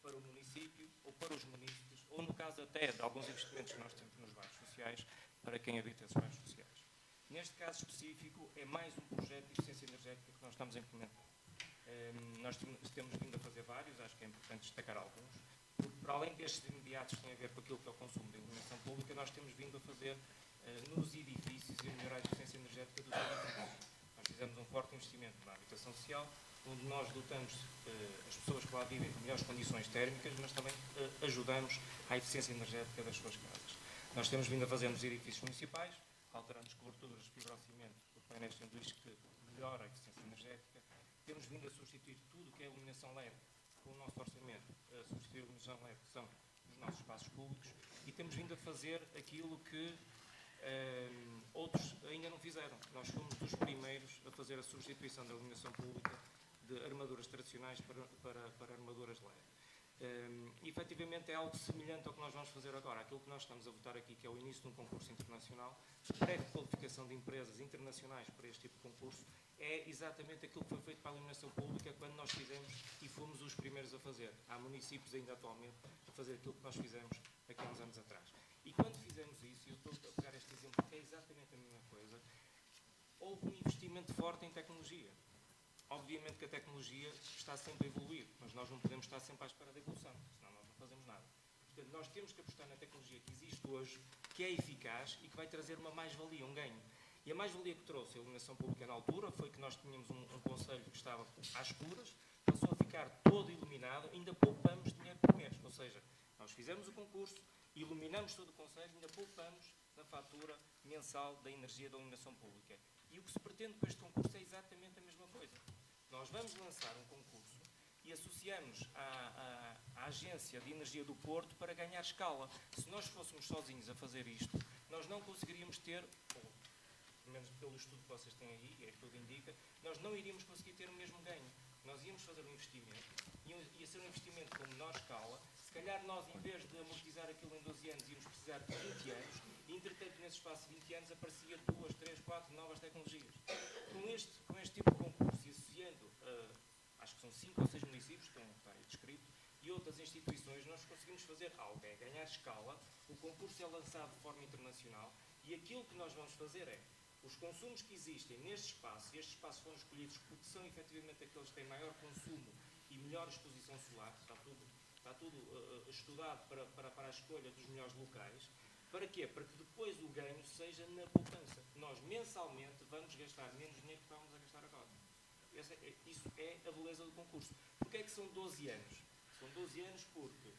para o município ou para os municípios, ou, no caso até de alguns investimentos que nós temos nos bairros sociais, para quem habita esses bairros sociais. Neste caso específico, é mais um projeto de eficiência energética que nós estamos a implementar. Nós temos vindo a fazer vários, acho que é importante destacar alguns, porque para além destes imediatos que têm a ver com aquilo que é o consumo de iluminação pública, nós temos vindo a fazer nos edifícios e a melhorar a eficiência energética dos edifícios. Nós fizemos um forte investimento na habitação social, onde nós dotamos as pessoas que lá vivem de melhores condições térmicas, mas também ajudamos à eficiência energética das suas casas. Nós temos vindo a fazer nos edifícios municipais, alterando as coberturas de fibrocimento por painéis de sanduíche que melhora a eficiência energética. Temos vindo a substituir tudo o que é iluminação LED com o nosso orçamento, a substituir a iluminação LED, que são os nossos espaços públicos, e temos vindo a fazer aquilo que outros ainda não fizeram. Nós fomos dos primeiros a fazer a substituição da iluminação pública de armaduras tradicionais para armaduras LED. E, efetivamente, é algo semelhante ao que nós vamos fazer agora. Aquilo que nós estamos a votar aqui, que é o início de um concurso internacional, pré-qualificação de empresas internacionais para este tipo de concurso, é exatamente aquilo que foi feito para a iluminação pública quando nós fizemos e fomos os primeiros a fazer. Há municípios ainda atualmente a fazer aquilo que nós fizemos aqui há uns anos atrás. E quando fizemos isso, e eu estou a pegar este exemplo, que é exatamente a mesma coisa, houve um investimento forte em tecnologia. Obviamente que a tecnologia está sempre a evoluir, mas nós não podemos estar sempre à espera da evolução, senão nós não fazemos nada. Portanto, nós temos que apostar na tecnologia que existe hoje, que é eficaz e que vai trazer uma mais-valia, um ganho. E a mais-valia que trouxe a iluminação pública na altura foi que nós tínhamos um concelho que estava às escuras, passou a ficar todo iluminado, ainda poupamos dinheiro por mês. Ou seja, nós fizemos o concurso, iluminamos todo o concelho, ainda poupamos na fatura mensal da energia da iluminação pública. E o que se pretende com este concurso é exatamente a mesma coisa. Nós vamos lançar um concurso e associamos à Agência de Energia do Porto para ganhar escala. Se nós fôssemos sozinhos a fazer isto, nós não conseguiríamos ter, ou pelo menos pelo estudo que vocês têm aí, é que tudo indica, nós não iríamos conseguir ter o mesmo ganho. Nós íamos fazer um investimento, ia ser um investimento com menor escala. Se calhar nós, em vez de amortizar aquilo em 12 anos, íamos precisar de 20 anos, e, entretanto, nesse espaço de 20 anos, aparecia 2, 3, 4 novas tecnologias. Com este tipo de concurso, e associando, acho que são 5 ou 6 municípios, está aí descrito, e outras instituições, nós conseguimos fazer algo, é ganhar escala. O concurso é lançado de forma internacional, e aquilo que nós vamos fazer é, os consumos que existem neste espaço, e estes espaços foram escolhidos porque são efetivamente aqueles que têm maior consumo e melhor exposição solar, está tudo estudado para a escolha dos melhores locais. Para quê? Para que depois o ganho seja na poupança. Nós mensalmente vamos gastar menos dinheiro que estávamos a gastar agora. Isso é a beleza do concurso. Porquê é que são 12 anos? São 12 anos porque,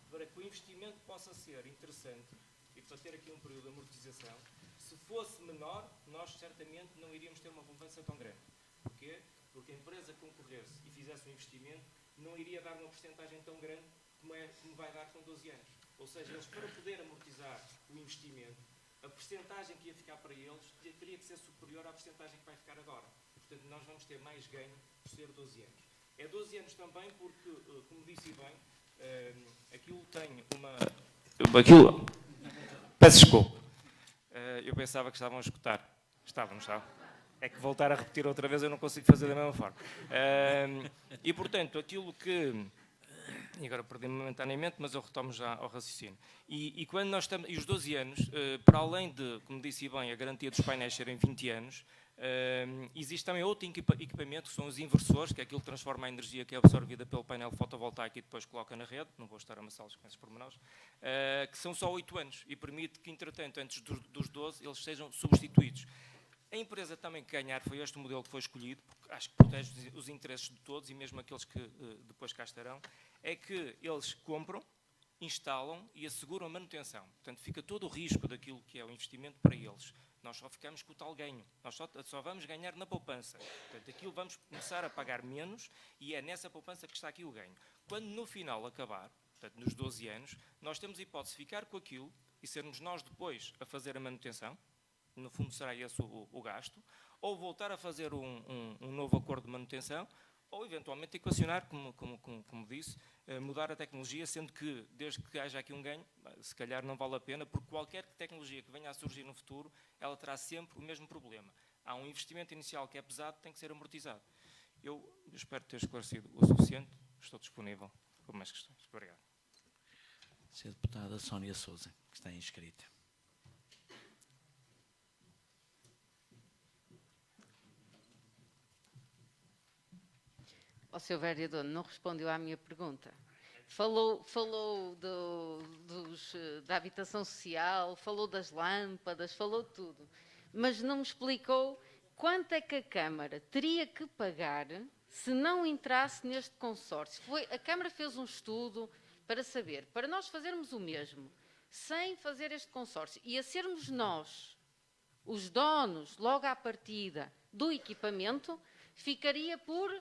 para que o investimento possa ser interessante e para ter aqui um período de amortização, se fosse menor, nós certamente não iríamos ter uma poupança tão grande. Porquê? Porque a empresa que concorresse e fizesse um investimento não iria dar uma porcentagem tão grande como vai dar com 12 anos. Ou seja, eles, para poder amortizar o investimento, a porcentagem que ia ficar para eles teria que ser superior à porcentagem que vai ficar agora. Portanto, nós vamos ter mais ganho por ser 12 anos. É 12 anos também porque, como disse bem, aquilo tem uma... Peço desculpa. Eu pensava que estavam a escutar. Estavam, não estavam? É que voltar a repetir outra vez eu não consigo fazer da mesma forma. E, portanto, aquilo que... E agora perdi-me momentaneamente, mas eu retomo já ao raciocínio. E quando nós estamos... E os 12 anos, para além de, como disse bem, a garantia dos painéis serem 20 anos, existe também outro equipamento, que são os inversores, que é aquilo que transforma a energia que é absorvida pelo painel fotovoltaico e depois coloca na rede, não vou estar a amassá-los com esses pormenores, que são só 8 anos e permite que, entretanto, antes dos 12, eles sejam substituídos. A empresa também que ganhar, foi este o modelo que foi escolhido, porque acho que protege os interesses de todos e mesmo aqueles que depois cá estarão, é que eles compram, instalam e asseguram a manutenção. Portanto, fica todo o risco daquilo que é o investimento para eles. Nós só ficamos com o tal ganho. Nós só vamos ganhar na poupança. Portanto, aquilo vamos começar a pagar menos e é nessa poupança que está aqui o ganho. Quando no final acabar, portanto, nos 12 anos, nós temos a hipótese de ficar com aquilo e sermos nós depois a fazer a manutenção, no fundo será esse o gasto, ou voltar a fazer um novo acordo de manutenção, ou eventualmente equacionar, como disse, mudar a tecnologia, sendo que, desde que haja aqui um ganho, se calhar não vale a pena, porque qualquer tecnologia que venha a surgir no futuro, ela terá sempre o mesmo problema. Há um investimento inicial que é pesado, tem que ser amortizado. Eu espero ter esclarecido o suficiente, estou disponível para mais questões. Obrigado. Sra. Deputada Sónia Sousa, que está inscrita. O Sr. Vereador não respondeu à minha pergunta. Falou da habitação social, falou das lâmpadas, falou tudo. Mas não me explicou quanto é que a Câmara teria que pagar se não entrasse neste consórcio. A Câmara fez um estudo para saber, para nós fazermos o mesmo, sem fazer este consórcio, e a sermos nós os donos, logo à partida, do equipamento, ficaria por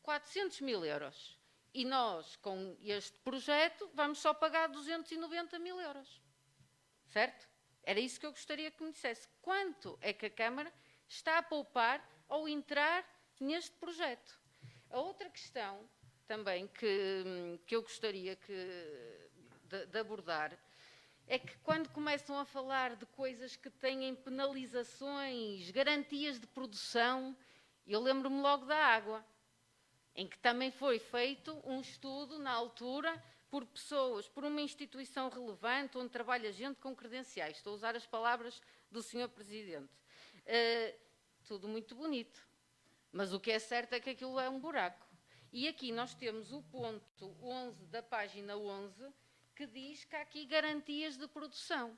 400 mil euros. E nós, com este projeto, vamos só pagar 290 mil euros. Certo? Era isso que eu gostaria que me dissesse. Quanto é que a Câmara está a poupar ao entrar neste projeto? A outra questão, também, que eu gostaria de abordar, é que quando começam a falar de coisas que têm penalizações, garantias de produção, eu lembro-me logo da água, em que também foi feito um estudo, na altura, por pessoas, por uma instituição relevante, onde trabalha gente com credenciais. Estou a usar as palavras do Sr. Presidente. Tudo muito bonito. Mas o que é certo é que aquilo é um buraco. E aqui nós temos o ponto 11 da página 11, que diz que há aqui garantias de produção.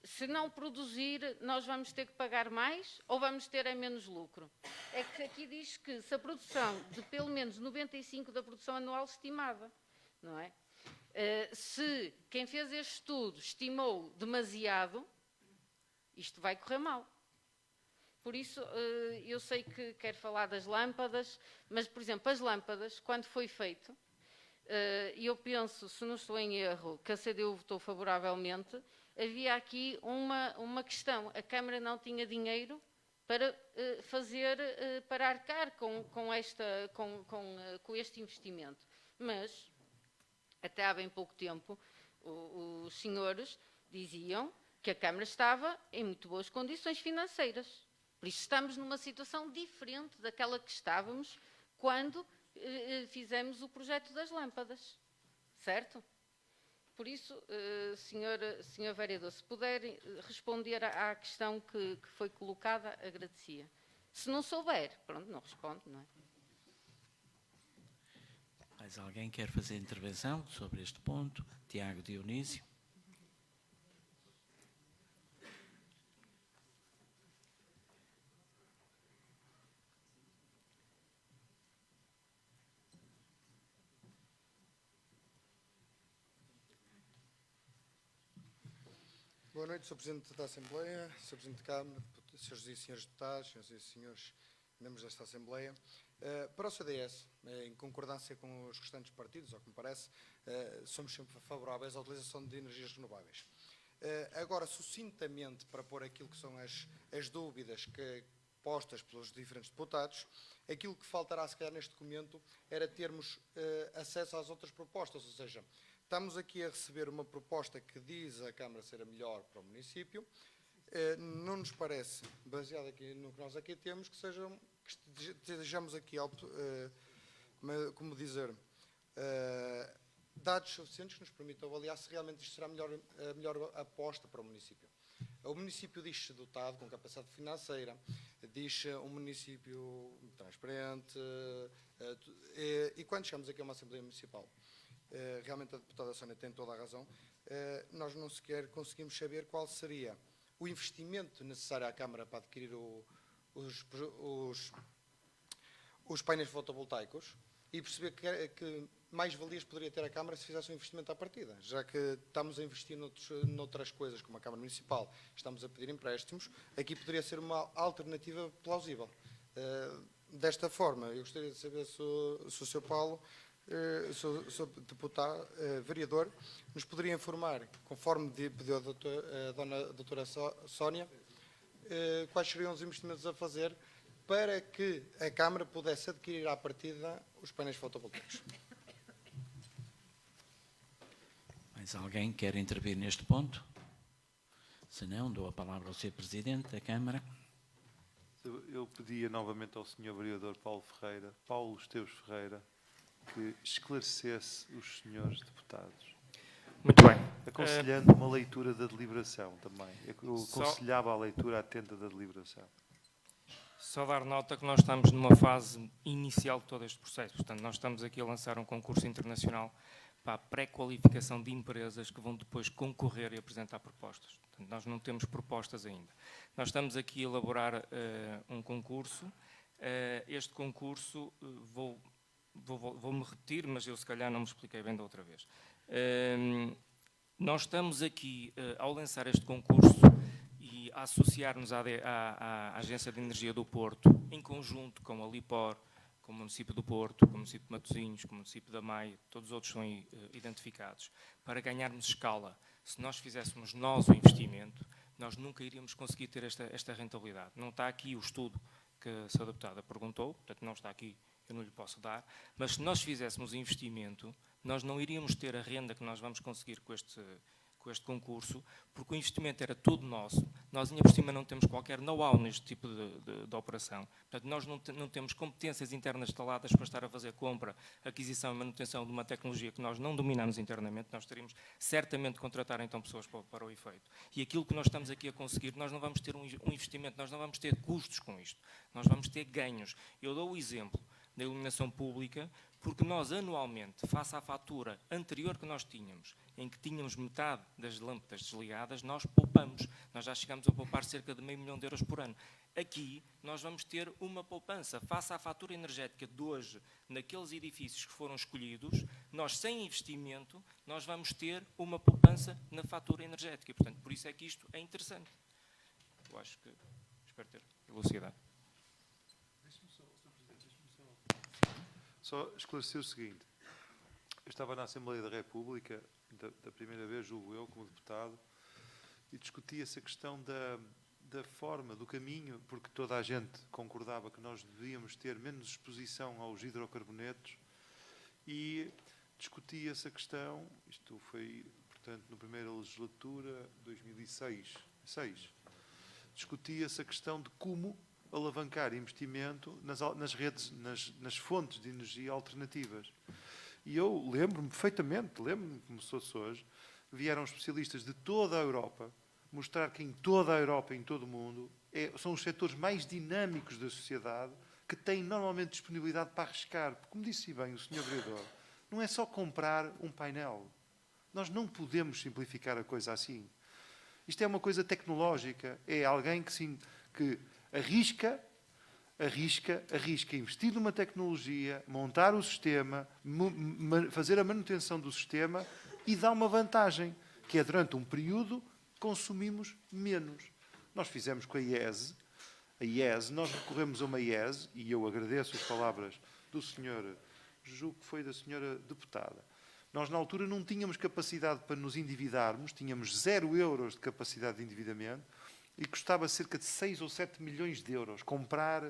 Se não produzir, nós vamos ter que pagar mais ou vamos ter menos lucro? É que aqui diz que se a produção de pelo menos 95% da produção anual estimada, não é? Se quem fez este estudo estimou demasiado, isto vai correr mal. Por isso, eu sei que quero falar das lâmpadas, mas, por exemplo, as lâmpadas, quando foi feito, eu penso, se não estou em erro, que a CDU votou favoravelmente, havia aqui uma questão. A Câmara não tinha dinheiro para para arcar com este investimento. Mas, até há bem pouco tempo, os senhores diziam que a Câmara estava em muito boas condições financeiras. Por isso estamos numa situação diferente daquela que estávamos quando fizemos o projeto das lâmpadas. Certo? Por isso, senhor Vereador, se puder responder à questão que foi colocada, agradecia. Se não souber, pronto, não responde, não é? Mais alguém quer fazer intervenção sobre este ponto? Tiago Dionísio. Boa noite, Sr. Presidente da Assembleia, Sr. Presidente da Câmara, Srs. e Srs. Deputados, Srs. e Srs. membros desta Assembleia. Para o CDS, em concordância com os restantes partidos, ao que me parece, somos sempre favoráveis à utilização de energias renováveis. Agora, sucintamente, para pôr aquilo que são as dúvidas postas pelos diferentes deputados, aquilo que faltará, se calhar, neste documento era termos acesso às outras propostas, ou seja, estamos aqui a receber uma proposta que diz a Câmara ser a melhor para o município, não nos parece, baseado aqui no que nós aqui temos, que estejamos aqui, como dizer, dados suficientes que nos permitam avaliar se realmente isto será a melhor aposta para o município. O município diz-se dotado com capacidade financeira, diz-se um município transparente, e quando chegamos aqui a uma Assembleia Municipal, realmente a deputada Sónia tem toda a razão, nós não sequer conseguimos saber qual seria o investimento necessário à Câmara para adquirir os painéis fotovoltaicos e perceber que mais valias poderia ter a Câmara se fizesse um investimento à partida. Já que estamos a investir noutras coisas, como a Câmara Municipal, estamos a pedir empréstimos, aqui poderia ser uma alternativa plausível. Desta forma, eu gostaria de saber se o Sr. Paulo, se o deputado, vereador, nos poderia informar, conforme pediu a doutora Sónia, quais seriam os investimentos a fazer para que a Câmara pudesse adquirir à partida os painéis fotovoltaicos. Mais alguém quer intervir neste ponto? Se não, dou a palavra ao Sr. Presidente da Câmara. Eu pedia novamente ao Sr. Vereador Paulo Esteves Ferreira, que esclarecesse os senhores deputados. Muito bem. Aconselhando uma leitura da deliberação também. Eu aconselhava a leitura atenta da deliberação. Só dar nota que nós estamos numa fase inicial de todo este processo. Portanto, nós estamos aqui a lançar um concurso internacional para a pré-qualificação de empresas que vão depois concorrer e apresentar propostas. Portanto, nós não temos propostas ainda. Nós estamos aqui a elaborar um concurso. Este concurso, vou-me repetir, mas eu se calhar não me expliquei bem da outra vez. Nós estamos aqui, ao lançar este concurso e a associar-nos à Agência de Energia do Porto, em conjunto com a LIPOR, com o município do Porto, com o município de Matosinhos, com o município da Maia, todos os outros são identificados, para ganharmos escala. Se nós fizéssemos nós o investimento, nós nunca iríamos conseguir ter esta rentabilidade. Não está aqui o estudo que a Sra. Deputada perguntou, portanto não está aqui, eu não lhe posso dar, mas se nós fizéssemos o investimento, nós não iríamos ter a renda que nós vamos conseguir com este concurso, porque o investimento era todo nosso. Nós, ainda por cima, não temos qualquer know-how neste tipo de operação. Portanto, nós não temos competências internas instaladas para estar a fazer compra, aquisição e manutenção de uma tecnologia que nós não dominamos internamente. Nós teríamos certamente de contratar, então, pessoas para o efeito. E aquilo que nós estamos aqui a conseguir, nós não vamos ter um investimento, nós não vamos ter custos com isto. Nós vamos ter ganhos. Eu dou o exemplo da iluminação pública, porque nós anualmente, face à fatura anterior que nós tínhamos, em que tínhamos metade das lâmpadas desligadas, nós poupamos. Nós já chegamos a poupar cerca de €500 mil por ano. Aqui, nós vamos ter uma poupança. Face à fatura energética de hoje, naqueles edifícios que foram escolhidos, nós, sem investimento, nós vamos ter uma poupança na fatura energética. Portanto, por isso é que isto é interessante. Eu acho que, espero ter velocidade. Só esclarecer o seguinte. Eu estava na Assembleia da República, da primeira vez, julgo eu, como deputado, e discutia-se a questão da forma, do caminho, porque toda a gente concordava que nós devíamos ter menos exposição aos hidrocarbonetos, e discutia-se a questão, isto foi, portanto, na primeira legislatura, 2006, discutia-se a questão de como alavancar investimento nas redes, nas fontes de energia alternativas. E eu lembro-me perfeitamente, como se fosse hoje, vieram especialistas de toda a Europa mostrar que em toda a Europa, em todo o mundo, são os setores mais dinâmicos da sociedade que têm normalmente disponibilidade para arriscar. Porque, como disse bem o Sr. Vereador, não é só comprar um painel. Nós não podemos simplificar a coisa assim. Isto é uma coisa tecnológica, é alguém que arrisca investir numa tecnologia, montar o sistema, fazer a manutenção do sistema e dá uma vantagem, que é durante um período consumimos menos. Nós fizemos com a IES, nós recorremos a uma IES, e eu agradeço as palavras do senhor, julgo que foi da senhora deputada. Nós, na altura, não tínhamos capacidade para nos endividarmos, tínhamos 0 euros de capacidade de endividamento, e custava cerca de 6 ou 7 milhões de euros comprar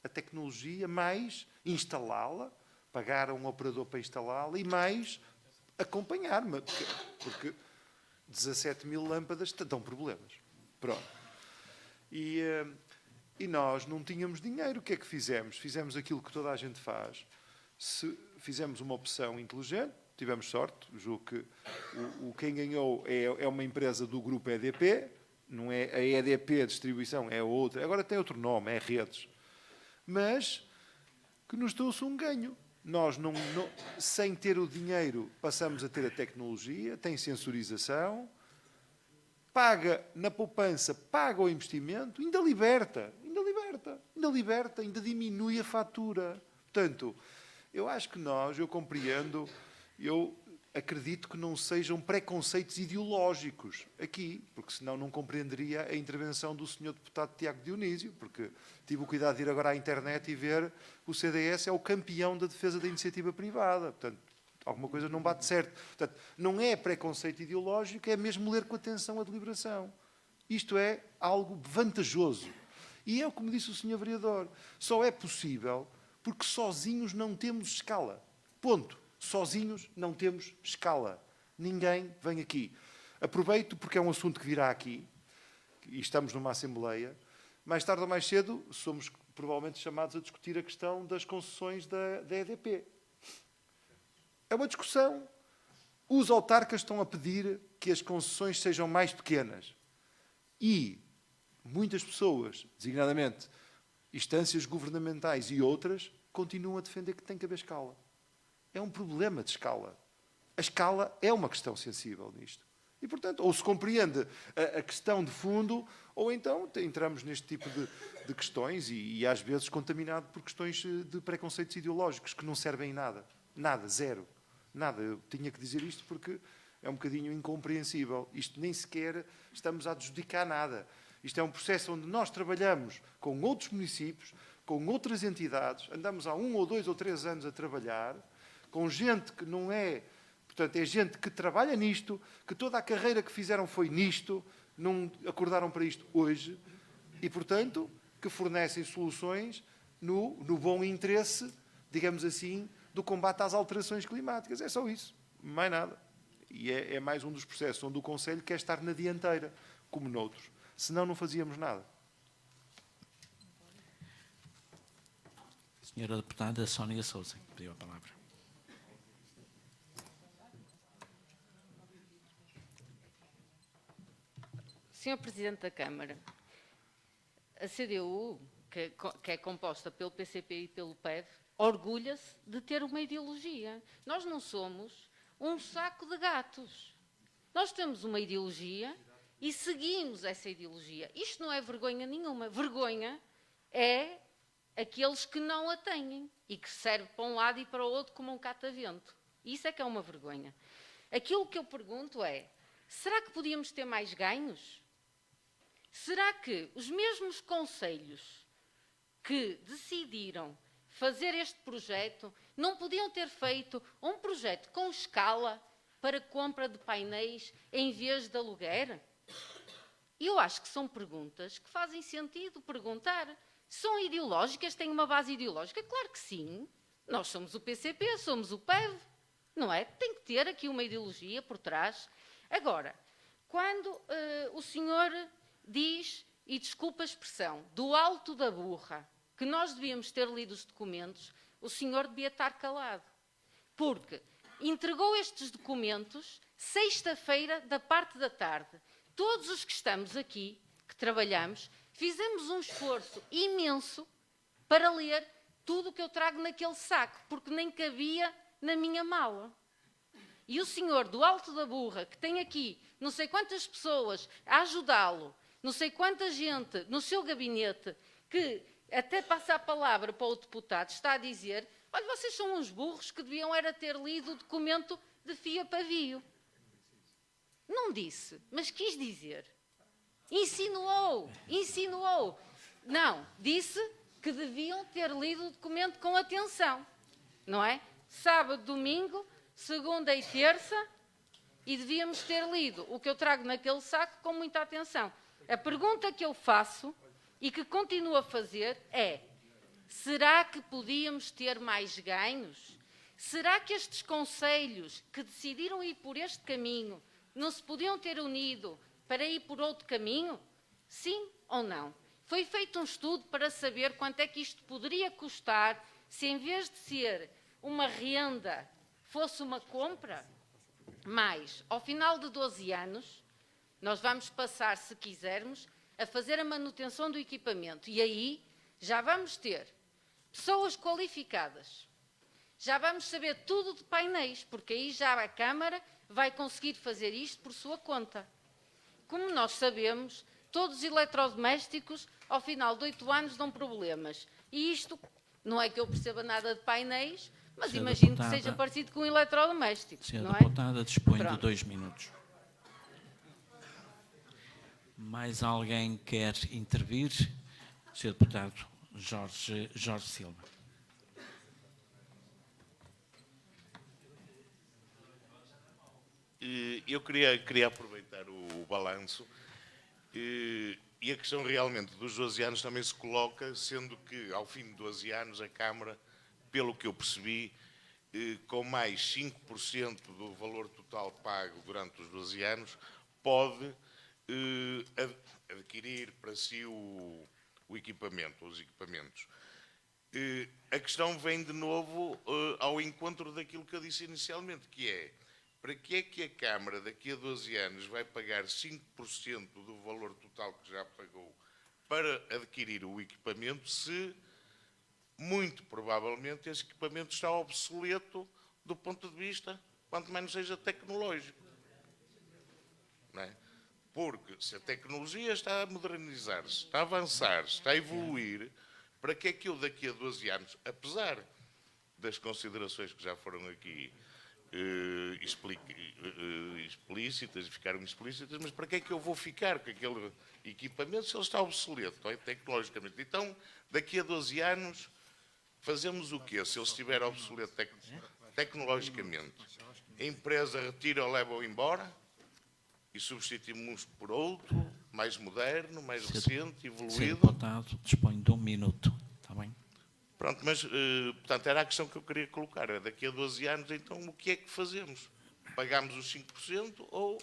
a tecnologia, mais instalá-la, pagar a um operador para instalá-la e mais acompanhar-me, porque 17 mil lâmpadas dão problemas. Pronto. E nós não tínhamos dinheiro. O que é que fizemos? Fizemos aquilo que toda a gente faz. Fizemos uma opção inteligente, tivemos sorte. Julgo que quem ganhou é uma empresa do grupo EDP, não é a EDP Distribuição, é outra. Agora tem outro nome, é Redes. Mas que nos trouxe um ganho. Nós, sem ter o dinheiro, passamos a ter a tecnologia, tem sensorização, paga na poupança, paga o investimento, ainda liberta, ainda diminui a fatura. Portanto, eu acho que eu compreendo, eu acredito que não sejam preconceitos ideológicos aqui, porque senão não compreenderia a intervenção do Sr. Deputado Tiago Dionísio, porque tive o cuidado de ir agora à internet e ver o CDS é o campeão da defesa da iniciativa privada. Portanto, alguma coisa não bate certo. Portanto, não é preconceito ideológico, é mesmo ler com atenção a deliberação. Isto é algo vantajoso. E é como disse o Sr. Vereador, só é possível porque sozinhos não temos escala. Ponto. Sozinhos não temos escala. Ninguém vem aqui. Aproveito porque é um assunto que virá aqui, e estamos numa Assembleia. Mais tarde ou mais cedo, somos provavelmente chamados a discutir a questão das concessões da EDP. É uma discussão. Os autarcas estão a pedir que as concessões sejam mais pequenas. E muitas pessoas, designadamente instâncias governamentais e outras, continuam a defender que tem que haver escala. É um problema de escala. A escala é uma questão sensível nisto. E, portanto, ou se compreende a questão de fundo, ou então entramos neste tipo de questões e às vezes contaminado por questões de preconceitos ideológicos que não servem em nada. Nada, zero. Nada. Eu tinha que dizer isto porque é um bocadinho incompreensível. Isto nem sequer estamos a adjudicar nada. Isto é um processo onde nós trabalhamos com outros municípios, com outras entidades, andamos há 1 ou 2 ou 3 anos a trabalhar, com gente que não é... Portanto, é gente que trabalha nisto, que toda a carreira que fizeram foi nisto, não acordaram para isto hoje, e, portanto, que fornecem soluções no bom interesse, digamos assim, do combate às alterações climáticas. É só isso, mais nada. E é mais um dos processos onde o Conselho quer estar na dianteira, como noutros. Senão não fazíamos nada. Senhora Deputada Sónia Sousa, pediu a palavra. Senhor Presidente da Câmara, a CDU, que é composta pelo PCP e pelo PEV, orgulha-se de ter uma ideologia. Nós não somos um saco de gatos. Nós temos uma ideologia e seguimos essa ideologia. Isto não é vergonha nenhuma. Vergonha é aqueles que não a têm e que serve para um lado e para o outro como um catavento. Isso é que é uma vergonha. Aquilo que eu pergunto é, será que podíamos ter mais ganhos? Será que os mesmos concelhos que decidiram fazer este projeto não podiam ter feito um projeto com escala para compra de painéis em vez de aluguer? Eu acho que são perguntas que fazem sentido perguntar. São ideológicas? Têm uma base ideológica? Claro que sim. Nós somos o PCP, somos o PEV. Não é? Tem que ter aqui uma ideologia por trás. Agora, quando o senhor diz, e desculpa a expressão, do alto da burra, que nós devíamos ter lido os documentos, o senhor devia estar calado. Porque entregou estes documentos sexta-feira da parte da tarde. Todos os que estamos aqui, que trabalhamos, fizemos um esforço imenso para ler tudo o que eu trago naquele saco, porque nem cabia na minha mala. E o senhor do alto da burra, que tem aqui não sei quantas pessoas a ajudá-lo, não sei quanta gente no seu gabinete, que até passa a palavra para o deputado, está a dizer, olha, vocês são uns burros que deviam era ter lido o documento de fio a pavio. Não disse, mas quis dizer. Insinuou. Não, disse que deviam ter lido o documento com atenção, não é? Sábado, domingo, segunda e terça, e devíamos ter lido o que eu trago naquele saco com muita atenção. A pergunta que eu faço e que continuo a fazer é, será que podíamos ter mais ganhos? Será que estes concelhos que decidiram ir por este caminho não se podiam ter unido para ir por outro caminho? Sim ou não? Foi feito um estudo para saber quanto é que isto poderia custar se, em vez de ser uma renda, fosse uma compra? Mas, ao final de 12 anos, nós vamos passar, se quisermos, a fazer a manutenção do equipamento. E aí já vamos ter pessoas qualificadas. Já vamos saber tudo de painéis, porque aí já a Câmara vai conseguir fazer isto por sua conta. Como nós sabemos, todos os eletrodomésticos, ao final de 8 anos, dão problemas. E isto, não é que eu perceba nada de painéis, mas Senhora imagino deputada, que seja parecido com um eletrodoméstico, Senhora não é? deputada, dispõe de Pronto. 2 minutos. Mais alguém quer intervir? Senhor deputado Jorge Silva. Eu queria aproveitar o balanço e a questão realmente dos 12 anos também se coloca, sendo que ao fim de 12 anos a Câmara, pelo que eu percebi, com mais 5% do valor total pago durante os 12 anos, pode adquirir para si o equipamento, os equipamentos. A questão vem de novo ao encontro daquilo que eu disse inicialmente, que é: para que é que a Câmara daqui a 12 anos vai pagar 5% do valor total que já pagou para adquirir o equipamento, se muito provavelmente esse equipamento está obsoleto do ponto de vista, quanto menos seja tecnológico? Não é? Porque se a tecnologia está a modernizar-se, está a avançar-se, está a evoluir, para que é que eu daqui a 12 anos, apesar das considerações que já foram aqui explícitas, ficaram explícitas, mas para que é que eu vou ficar com aquele equipamento se ele está obsoleto, não é? Tecnologicamente? Então, daqui a 12 anos, fazemos o quê se ele estiver obsoleto tecnologicamente? A empresa retira ou leva-o embora e substituímos por outro, mais moderno, mais recente, Senhor evoluído? deputado, dispõe de 1 minuto. Está bem? Pronto, mas, portanto, era a questão que eu queria colocar. Daqui a 12 anos, então, o que é que fazemos? Pagamos os 5% ou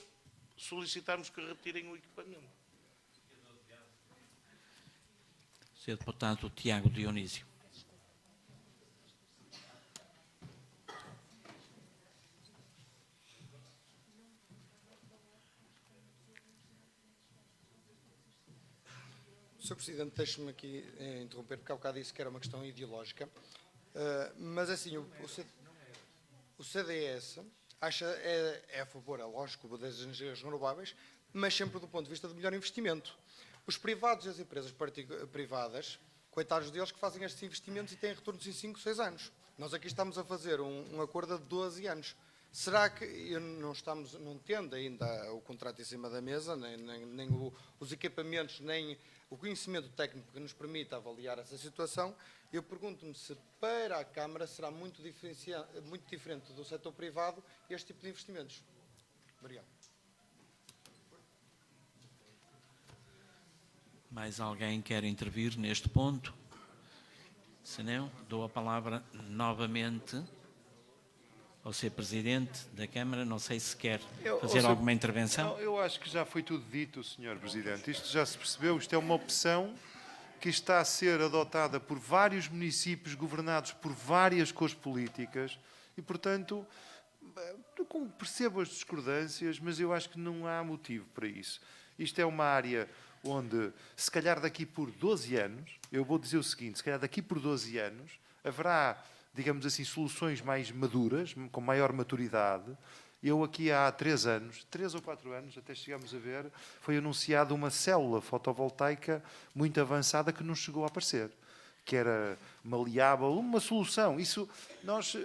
solicitamos que retirem o equipamento? Senhor deputado Tiago Dionísio. Sr. Presidente, deixe-me aqui interromper, porque há bocado disse que era uma questão ideológica, mas assim, o CDS é a favor, é lógico, das energias renováveis, mas sempre do ponto de vista de melhor investimento. Os privados e as empresas privadas, coitados deles que fazem estes investimentos e têm retornos em 5, 6 anos. Nós aqui estamos a fazer um acordo de 12 anos. Será que não tendo ainda o contrato em cima da mesa, nem os equipamentos, nem o conhecimento técnico que nos permite avaliar essa situação, eu pergunto-me se para a Câmara será muito diferente do setor privado este tipo de investimentos. Obrigado. Mais alguém quer intervir neste ponto? Se não, dou a palavra novamente ao Sr. Presidente da Câmara. Não sei se quer fazer alguma intervenção. Não, eu acho que já foi tudo dito, Sr. Presidente. Isto já se percebeu, isto é uma opção que está a ser adotada por vários municípios governados por várias cores políticas e, portanto, percebo as discordâncias, mas eu acho que não há motivo para isso. Isto é uma área onde, se calhar daqui por 12 anos, eu vou dizer o seguinte, se calhar daqui por 12 anos, haverá, digamos assim, soluções mais maduras, com maior maturidade. Eu aqui há 3 ou 4 anos, até chegamos a ver, foi anunciada uma célula fotovoltaica muito avançada que não chegou a aparecer, que era maleável, uma solução. Isso, nós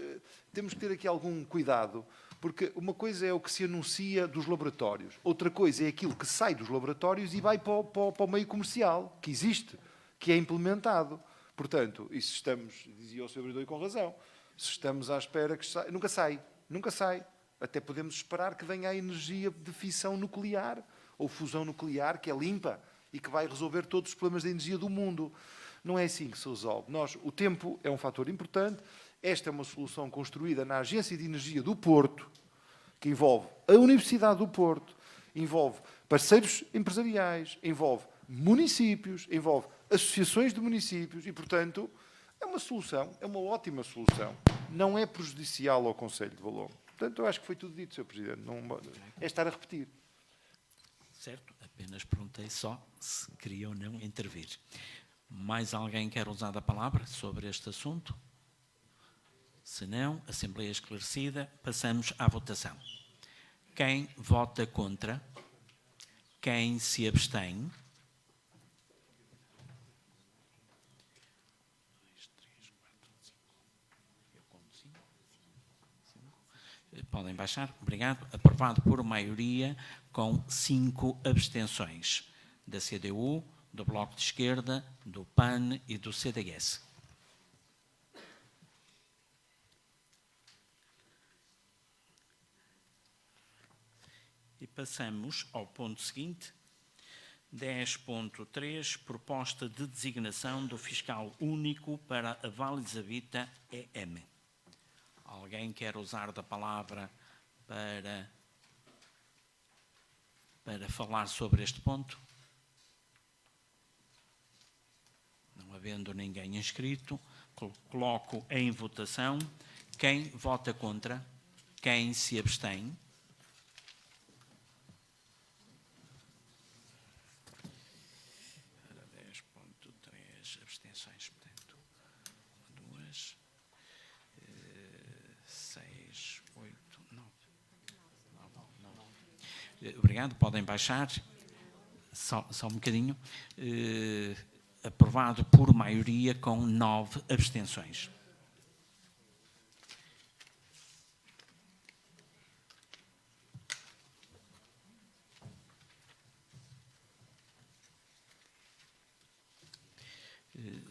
temos que ter aqui algum cuidado, porque uma coisa é o que se anuncia dos laboratórios, outra coisa é aquilo que sai dos laboratórios e vai para o meio comercial, que existe, que é implementado. Portanto, e se estamos, dizia o Sr. Vereador e com razão, se estamos à espera que nunca sai. Até podemos esperar que venha a energia de fissão nuclear ou fusão nuclear, que é limpa e que vai resolver todos os problemas da energia do mundo. Não é assim que se resolve. O tempo é um fator importante. Esta é uma solução construída na Agência de Energia do Porto, que envolve a Universidade do Porto, envolve parceiros empresariais, envolve municípios, envolve associações de municípios e, portanto, é uma solução, é uma ótima solução. Não é prejudicial ao Conselho de Valongo. Portanto, eu acho que foi tudo dito, Sr. Presidente. Não é estar a repetir. Certo? Apenas perguntei só se queria ou não intervir. Mais alguém quer usar a palavra sobre este assunto? Se não, Assembleia esclarecida, passamos à votação. Quem vota contra? Quem se abstém? Podem baixar. Obrigado. Aprovado por maioria com 5 abstenções da CDU, do Bloco de Esquerda, do PAN e do CDS. E passamos ao ponto seguinte, 10.3, proposta de designação do fiscal único para a Valisavita EM. Alguém quer usar da palavra para falar sobre este ponto? Não havendo ninguém inscrito, coloco em votação. Quem vota contra? Quem se abstém? Para 10.3, abstenções, portanto, 1, 2, 6, 8, 9. Obrigado, podem baixar. Só um bocadinho. Aprovado por maioria com 9 abstenções.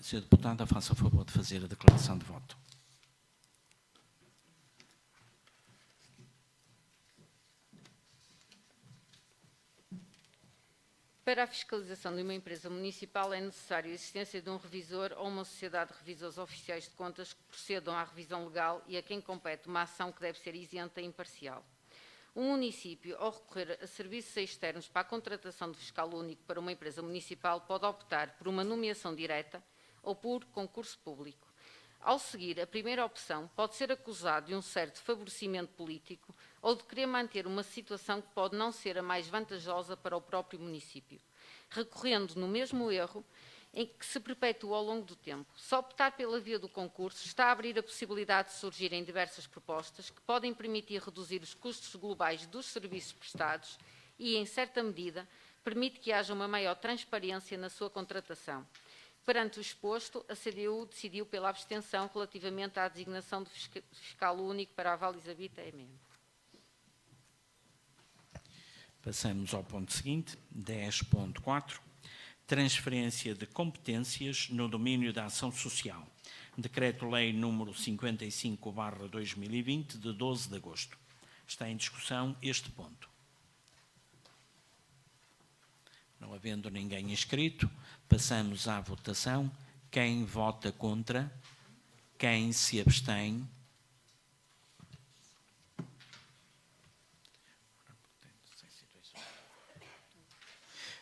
Senhor Deputado, faça o favor de fazer a declaração de voto. Para a fiscalização de uma empresa municipal é necessário a existência de um revisor ou uma sociedade de revisores oficiais de contas que procedam à revisão legal e a quem compete uma ação que deve ser isenta e imparcial. Um município, ao recorrer a serviços externos para a contratação de fiscal único para uma empresa municipal, pode optar por uma nomeação direta ou por concurso público. Ao seguir a primeira opção, pode ser acusado de um certo favorecimento político ou de querer manter uma situação que pode não ser a mais vantajosa para o próprio município, recorrendo no mesmo erro em que se perpetua ao longo do tempo. Só optar pela via do concurso está a abrir a possibilidade de surgirem diversas propostas que podem permitir reduzir os custos globais dos serviços prestados e, em certa medida, permite que haja uma maior transparência na sua contratação. Perante o exposto, a CDU decidiu pela abstenção relativamente à designação de fiscal único para a Valisavita EM. Passamos ao ponto seguinte, 10.4, transferência de competências no domínio da ação social. Decreto-Lei número 55/2020, de 12 de agosto. Está em discussão este ponto. Não havendo ninguém inscrito, passamos à votação. Quem vota contra? Quem se abstém?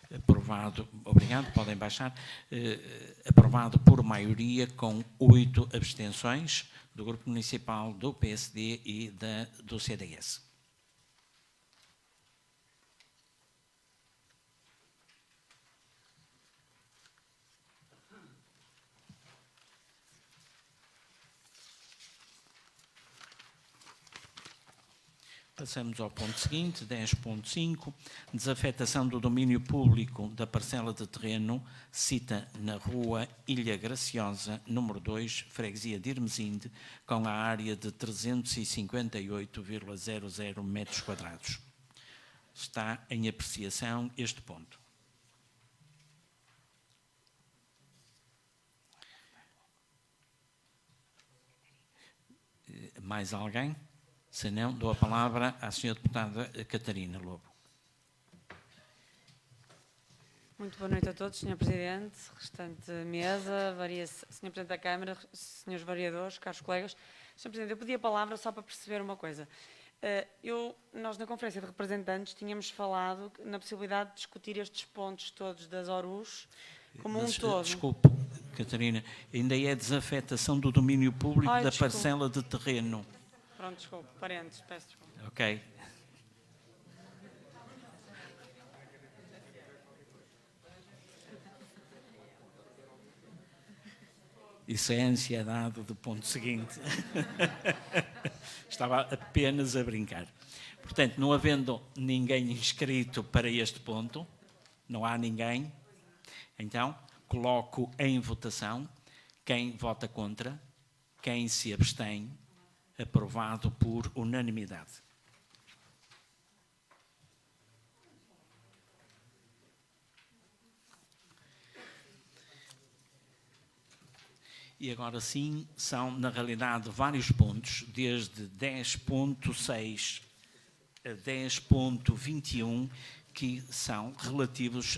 Aprovado, obrigado, podem baixar. Aprovado por maioria com 8 abstenções do Grupo Municipal, do PSD e do CDS. Passamos ao ponto seguinte, 10.5, desafetação do domínio público da parcela de terreno cita na rua Ilha Graciosa, número 2, freguesia de Irmesinde, com a área de 358,00 metros quadrados. Está em apreciação este ponto. Mais alguém? Se não, dou a palavra à senhora deputada Catarina Lobo. Muito boa noite a todos, Sr. Presidente, restante mesa, Sr. Presidente da Câmara, Srs. Vereadores, caros colegas. Sr. Presidente, eu pedi a palavra só para perceber uma coisa. Nós, na Conferência de Representantes, tínhamos falado na possibilidade de discutir estes pontos todos das ORUs como um todo. Desculpe, Catarina, ainda é desafetação do domínio público da Desculpe. parcela de terreno. Pronto, desculpe, parênteses, peço desculpa. Ok. Isso é a ansiedade do ponto seguinte. Estava apenas a brincar. Portanto, não havendo ninguém inscrito para este ponto, não há ninguém, então coloco em votação quem vota contra, quem se abstém, aprovado por unanimidade. E agora sim, são na realidade vários pontos, desde 10.6 a 10.21, que são relativos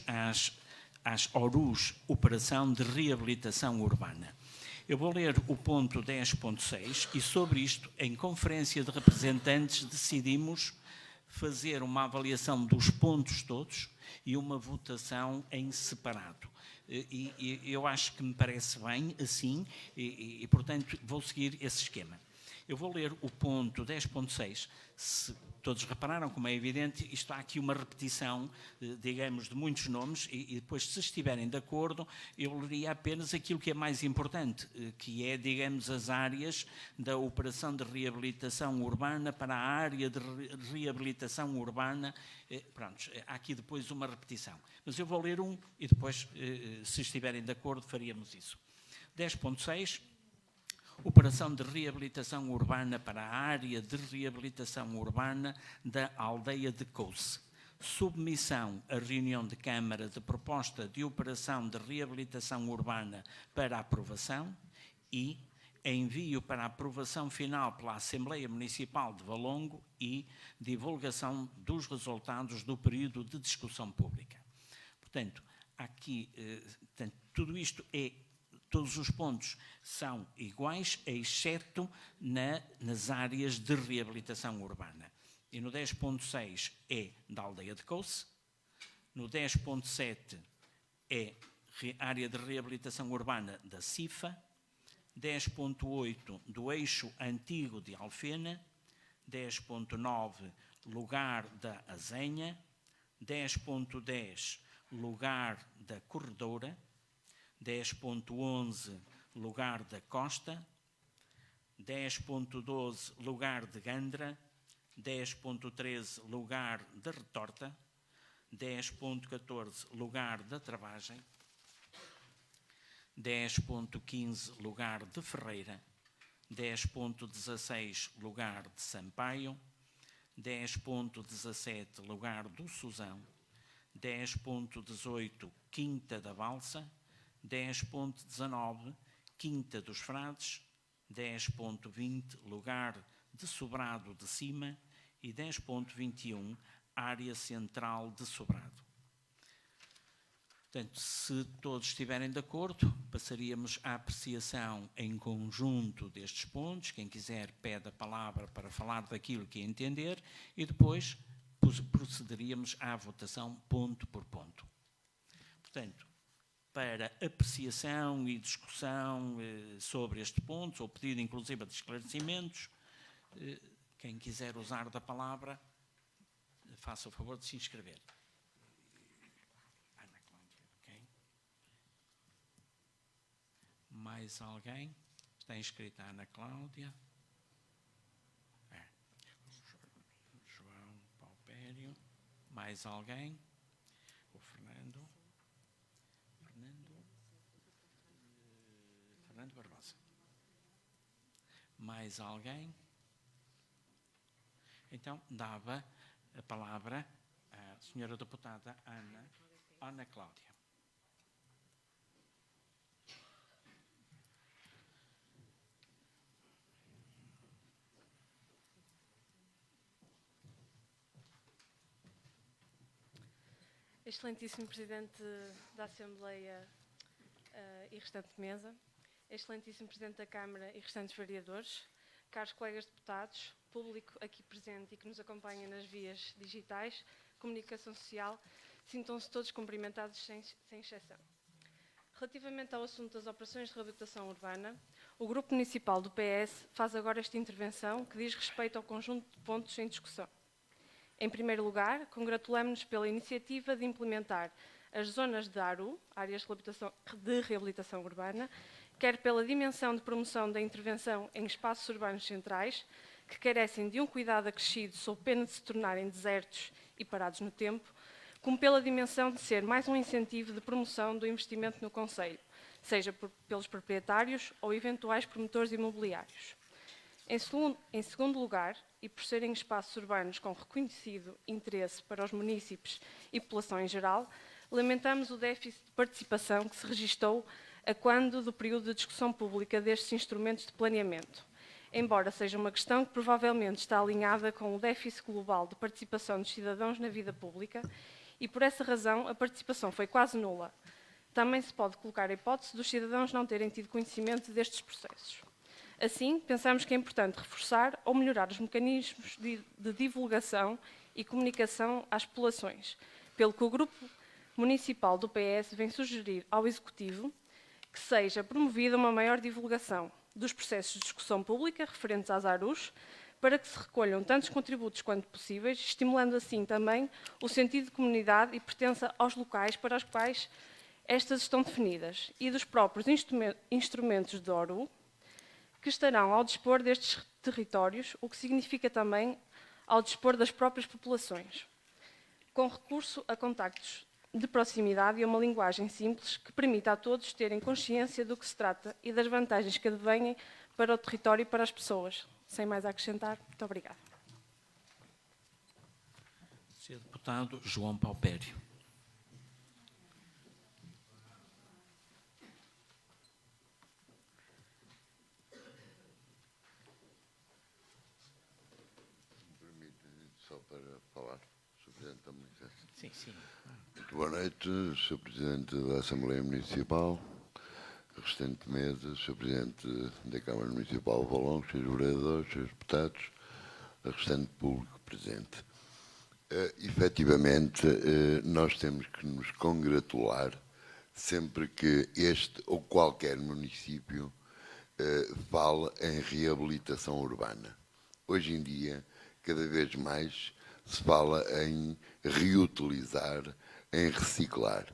às ORUs, Operação de Reabilitação Urbana. Eu vou ler o ponto 10.6 e sobre isto, em Conferência de Representantes, decidimos fazer uma avaliação dos pontos todos e uma votação em separado. E eu acho que me parece bem assim e, portanto, vou seguir esse esquema. Eu vou ler o ponto 10.6. Se todos repararam, como é evidente, isto há aqui uma repetição, digamos, de muitos nomes e depois, se estiverem de acordo, eu leria apenas aquilo que é mais importante, que é, digamos, as áreas da operação de reabilitação urbana para a área de reabilitação urbana. Pronto, há aqui depois uma repetição. Mas eu vou ler um e depois, se estiverem de acordo, faríamos isso. 10.6. Operação de reabilitação urbana para a área de reabilitação urbana da aldeia de Couce. Submissão à reunião de Câmara de proposta de operação de reabilitação urbana para aprovação e envio para aprovação final pela Assembleia Municipal de Valongo e divulgação dos resultados do período de discussão pública. Portanto, aqui, tudo isto é. Todos os pontos são iguais, exceto nas áreas de reabilitação urbana. E no 10.6 é da aldeia de Couce, no 10.7 é área de reabilitação urbana da CIFA, 10.8 do eixo antigo de Alfena, 10.9 lugar da Azenha, 10.10 lugar da Corredora, 10.11, lugar da Costa, 10.12, lugar de Gandra, 10.13, lugar da Retorta, 10.14, lugar da Travagem, 10.15, lugar de Ferreira, 10.16, lugar de Sampaio, 10.17, lugar do Suzão, 10.18, Quinta da Balsa, 10.19, Quinta dos Frades, 10.20, lugar de Sobrado de Cima e 10.21, área central de Sobrado. Portanto, se todos estiverem de acordo, passaríamos à apreciação em conjunto destes pontos. Quem quiser pede a palavra para falar daquilo que entender e depois procederíamos à votação ponto por ponto. Portanto, para apreciação e discussão sobre este ponto, ou pedido inclusive de esclarecimentos, quem quiser usar da palavra, faça o favor de se inscrever. Ana Cláudia, ok? Mais alguém? Está inscrita a Ana Cláudia. João Paupério. Mais alguém? O Fernando. Fernando Barbosa. Mais alguém? Então, dava a palavra à senhora deputada Ana Cláudia. Excelentíssimo Presidente da Assembleia e restante mesa, Excelentíssimo Presidente da Câmara e restantes vereadores, caros colegas deputados, público aqui presente e que nos acompanha nas vias digitais, comunicação social, sintam-se todos cumprimentados sem exceção. Relativamente ao assunto das operações de reabilitação urbana, o Grupo Municipal do PS faz agora esta intervenção que diz respeito ao conjunto de pontos em discussão. Em primeiro lugar, congratulamos-nos pela iniciativa de implementar as zonas de ARU, áreas de reabilitação urbana, quer pela dimensão de promoção da intervenção em espaços urbanos centrais, que carecem de um cuidado acrescido sob pena de se tornarem desertos e parados no tempo, como pela dimensão de ser mais um incentivo de promoção do investimento no concelho, seja pelos proprietários ou eventuais promotores imobiliários. Em segundo lugar, e por serem espaços urbanos com reconhecido interesse para os munícipes e população em geral, lamentamos o déficit de participação que se registou a quando do período de discussão pública destes instrumentos de planeamento, embora seja uma questão que provavelmente está alinhada com o déficit global de participação dos cidadãos na vida pública e, por essa razão, a participação foi quase nula. Também se pode colocar a hipótese dos cidadãos não terem tido conhecimento destes processos. Assim, pensamos que é importante reforçar ou melhorar os mecanismos de divulgação e comunicação às populações, pelo que o Grupo Municipal do PS vem sugerir ao Executivo que seja promovida uma maior divulgação dos processos de discussão pública referentes às ARUs, para que se recolham tantos contributos quanto possíveis, estimulando assim também o sentido de comunidade e pertença aos locais para os quais estas estão definidas, e dos próprios instrumentos de ORU, que estarão ao dispor destes territórios, o que significa também ao dispor das próprias populações, com recurso a contactos de proximidade e a uma linguagem simples que permita a todos terem consciência do que se trata e das vantagens que advêm para o território e para as pessoas. Sem mais a acrescentar, muito obrigada. Sr. Deputado João Paupério. Só para falar, Sr. Presidente da Municipal. Sim, sim. Muito boa noite, Sr. Presidente da Assembleia Municipal, restante mesa, Sr. Presidente da Câmara Municipal de Valongo, Srs. Vereadores, Srs. Deputados, restante público presente. Efetivamente, nós temos que nos congratular sempre que este ou qualquer município fala em reabilitação urbana. Hoje em dia, cada vez mais se fala em reutilizar, em reciclar.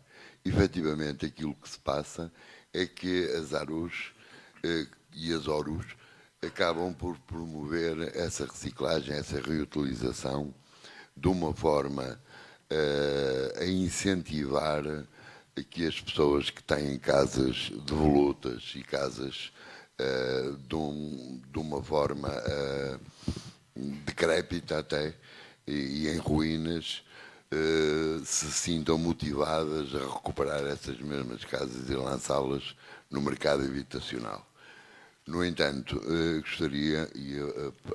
Efetivamente, aquilo que se passa é que as ARUs e as ORUs acabam por promover essa reciclagem, essa reutilização, de uma forma a incentivar que as pessoas que têm casas devolutas e casas de uma forma decrépita até, e em ruínas, se sintam motivadas a recuperar essas mesmas casas e lançá-las no mercado habitacional. No entanto, gostaria de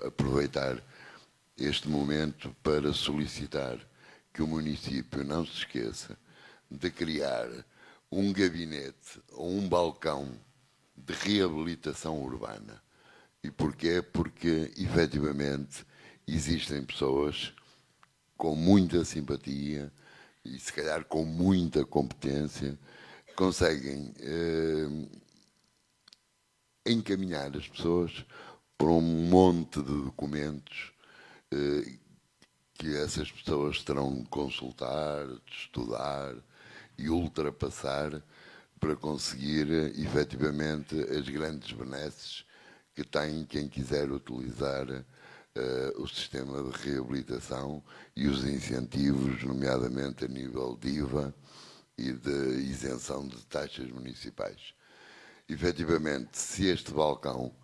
aproveitar este momento para solicitar que o município não se esqueça de criar um gabinete ou um balcão de reabilitação urbana. E porquê? Porque, efetivamente, existem pessoas com muita simpatia e, se calhar, com muita competência, que conseguem encaminhar as pessoas por um monte de documentos que essas pessoas terão de consultar, de estudar e ultrapassar para conseguir, efetivamente, as grandes benesses que tem quem quiser utilizar o sistema de reabilitação e os incentivos, nomeadamente a nível de IVA e de isenção de taxas municipais. Efetivamente, se este balcão,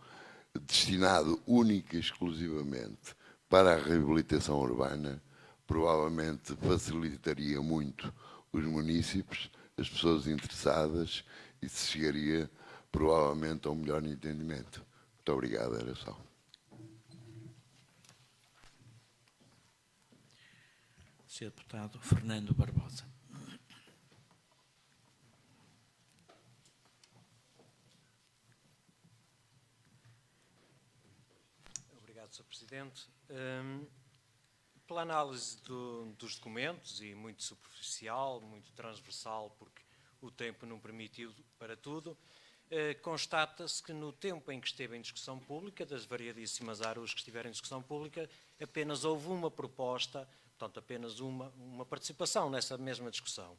destinado única e exclusivamente para a reabilitação urbana, provavelmente facilitaria muito os munícipes, as pessoas interessadas, e se chegaria provavelmente a um melhor entendimento. Muito obrigado, era só. Sr. Deputado Fernando Barbosa. Obrigado, Sr. Presidente. Presidente. Pela análise dos documentos, e muito superficial, muito transversal, porque o tempo não permitiu para tudo, constata-se que no tempo em que esteve em discussão pública, das variadíssimas ARUs que estiveram em discussão pública, apenas houve uma proposta, portanto, apenas uma participação nessa mesma discussão.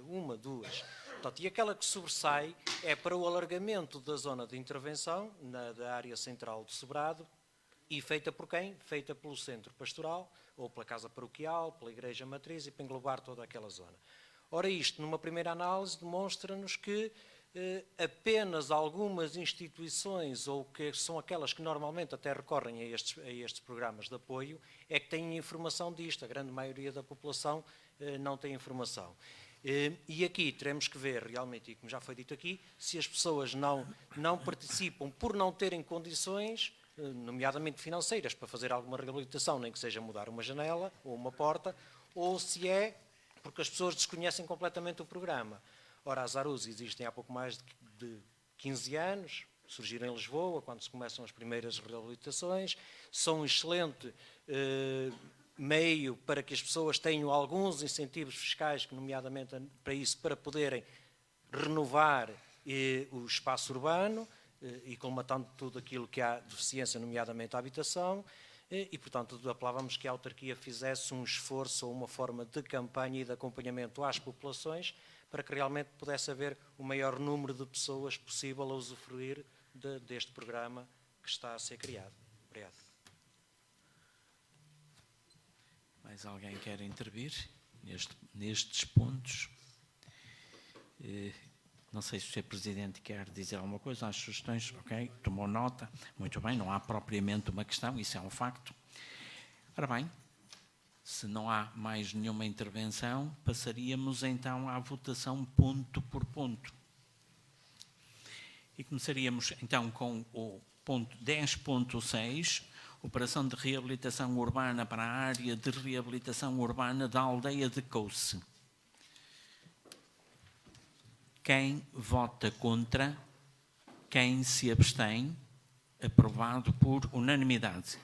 Uma, duas. Portanto, e aquela que sobressai é para o alargamento da zona de intervenção, da área central do Sobrado, e feita por quem? Feita pelo Centro Pastoral, ou pela Casa Paroquial, pela Igreja Matriz, e para englobar toda aquela zona. Ora, isto, numa primeira análise, demonstra-nos que apenas algumas instituições, ou que são aquelas que normalmente até recorrem a estes programas de apoio, é que têm informação disto. A grande maioria da população não tem informação. E aqui teremos que ver realmente, e como já foi dito aqui, se as pessoas não participam por não terem condições, nomeadamente financeiras, para fazer alguma reabilitação, nem que seja mudar uma janela ou uma porta, ou se é porque as pessoas desconhecem completamente o programa. Ora, as ARUs existem há pouco mais de 15 anos, surgiram em Lisboa, quando se começam as primeiras reabilitações, são um excelente meio para que as pessoas tenham alguns incentivos fiscais, nomeadamente para isso, para poderem renovar o espaço urbano, e colmatando tudo aquilo que há deficiência, nomeadamente a habitação, e, portanto, apelávamos que a autarquia fizesse um esforço ou uma forma de campanha e de acompanhamento às populações para que realmente pudesse haver o maior número de pessoas possível a usufruir deste programa que está a ser criado. Obrigado. Mais alguém quer intervir nestes pontos? Não sei se o Sr. Presidente quer dizer alguma coisa, as sugestões, ok, tomou nota, muito bem, não há propriamente uma questão, isso é um facto. Ora bem, se não há mais nenhuma intervenção, passaríamos então à votação ponto por ponto. E começaríamos então com o ponto 10.6, operação de reabilitação urbana para a área de reabilitação urbana da aldeia de Couce. Quem vota contra? Quem se abstém? Aprovado por unanimidade.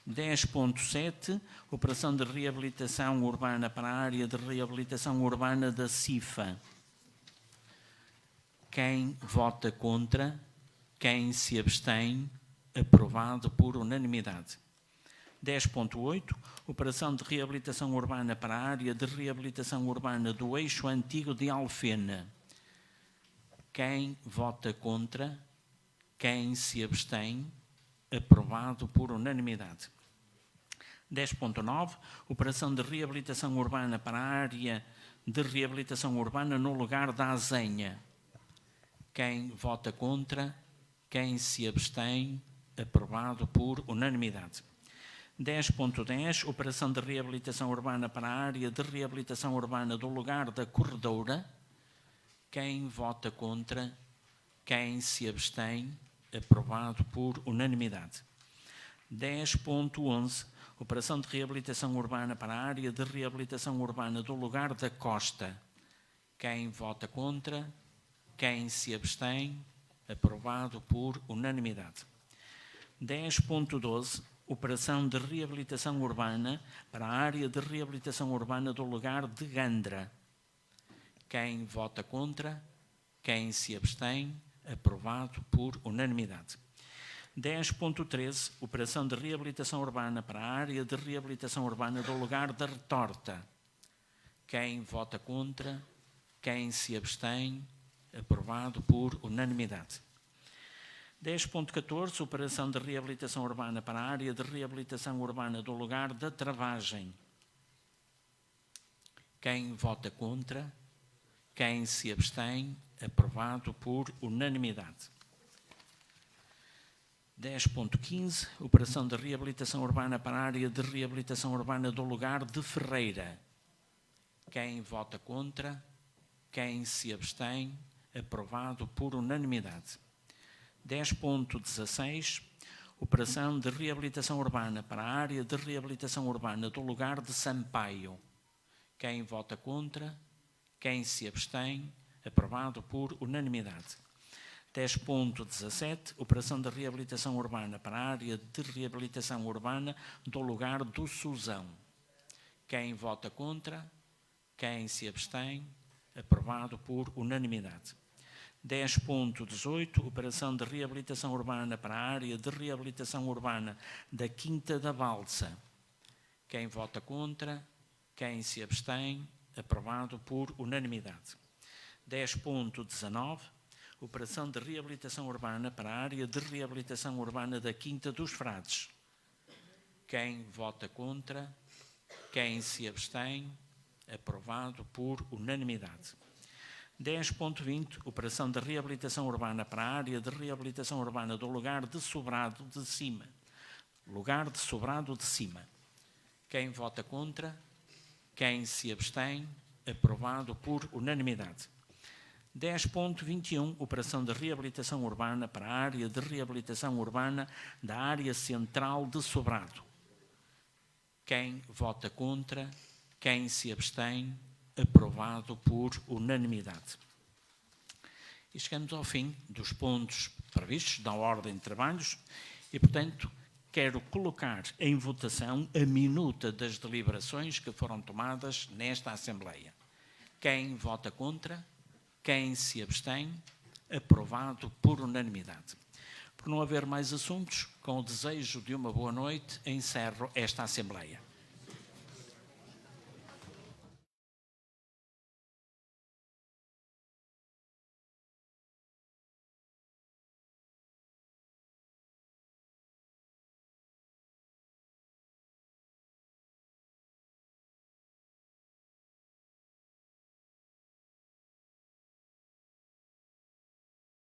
10.7, operação de reabilitação urbana para a área de reabilitação urbana da CIFA. Quem vota contra? Quem se abstém? Aprovado por unanimidade. 10.8, operação de reabilitação urbana para a área de reabilitação urbana do eixo antigo de Alfena. Quem vota contra? Quem se abstém? Aprovado por unanimidade. 10.9, operação de reabilitação urbana para a área de reabilitação urbana no lugar da Azenha. Quem vota contra? Quem se abstém? Aprovado por unanimidade. 10.10, operação de reabilitação urbana para a área de reabilitação urbana do lugar da Corredoura. Quem vota contra? Quem se abstém? Aprovado por unanimidade. 10.11, operação de reabilitação urbana para a área de reabilitação urbana do lugar da Costa. Quem vota contra? Quem se abstém? Aprovado por unanimidade. 10.12, operação de reabilitação urbana para a área de reabilitação urbana do lugar de Gandra. Quem vota contra? Quem se abstém? Aprovado por unanimidade. 10.13, operação de reabilitação urbana para a área de reabilitação urbana do lugar da Retorta. Quem vota contra? Quem se abstém? Aprovado por unanimidade. 10.14, operação de reabilitação urbana para a área de reabilitação urbana do lugar da Travagem. Quem vota contra? Quem se abstém? Aprovado por unanimidade. 10.15, operação de reabilitação urbana para a área de reabilitação urbana do lugar de Ferreira. Quem vota contra? Quem se abstém? Aprovado por unanimidade. 10.16, operação de reabilitação urbana para a área de reabilitação urbana do lugar de Sampaio. Quem vota contra? Quem se abstém? Aprovado por unanimidade. 10.17, operação de reabilitação urbana para a área de reabilitação urbana do lugar do Susão. Quem vota contra? Quem se abstém? Aprovado por unanimidade. 10.18, operação de reabilitação urbana para a área de reabilitação urbana da Quinta da Balsa. Quem vota contra? Quem se abstém? Aprovado por unanimidade. 10.19, operação de reabilitação urbana para a área de reabilitação urbana da Quinta dos Frades. Quem vota contra? Quem se abstém? Aprovado por unanimidade. 10.20, operação de reabilitação urbana para a área de reabilitação urbana do lugar de Sobrado de Cima. Lugar de Sobrado de Cima. Quem vota contra? Quem se abstém? Aprovado por unanimidade. 10.21, operação de reabilitação urbana para a área de reabilitação urbana da área central de Sobrado. Quem vota contra? Quem se abstém? Aprovado por unanimidade. E chegamos ao fim dos pontos previstos da ordem de trabalhos e, portanto, quero colocar em votação a minuta das deliberações que foram tomadas nesta Assembleia. Quem vota contra? Quem se abstém? Aprovado por unanimidade. Por não haver mais assuntos, com o desejo de uma boa noite, encerro esta Assembleia.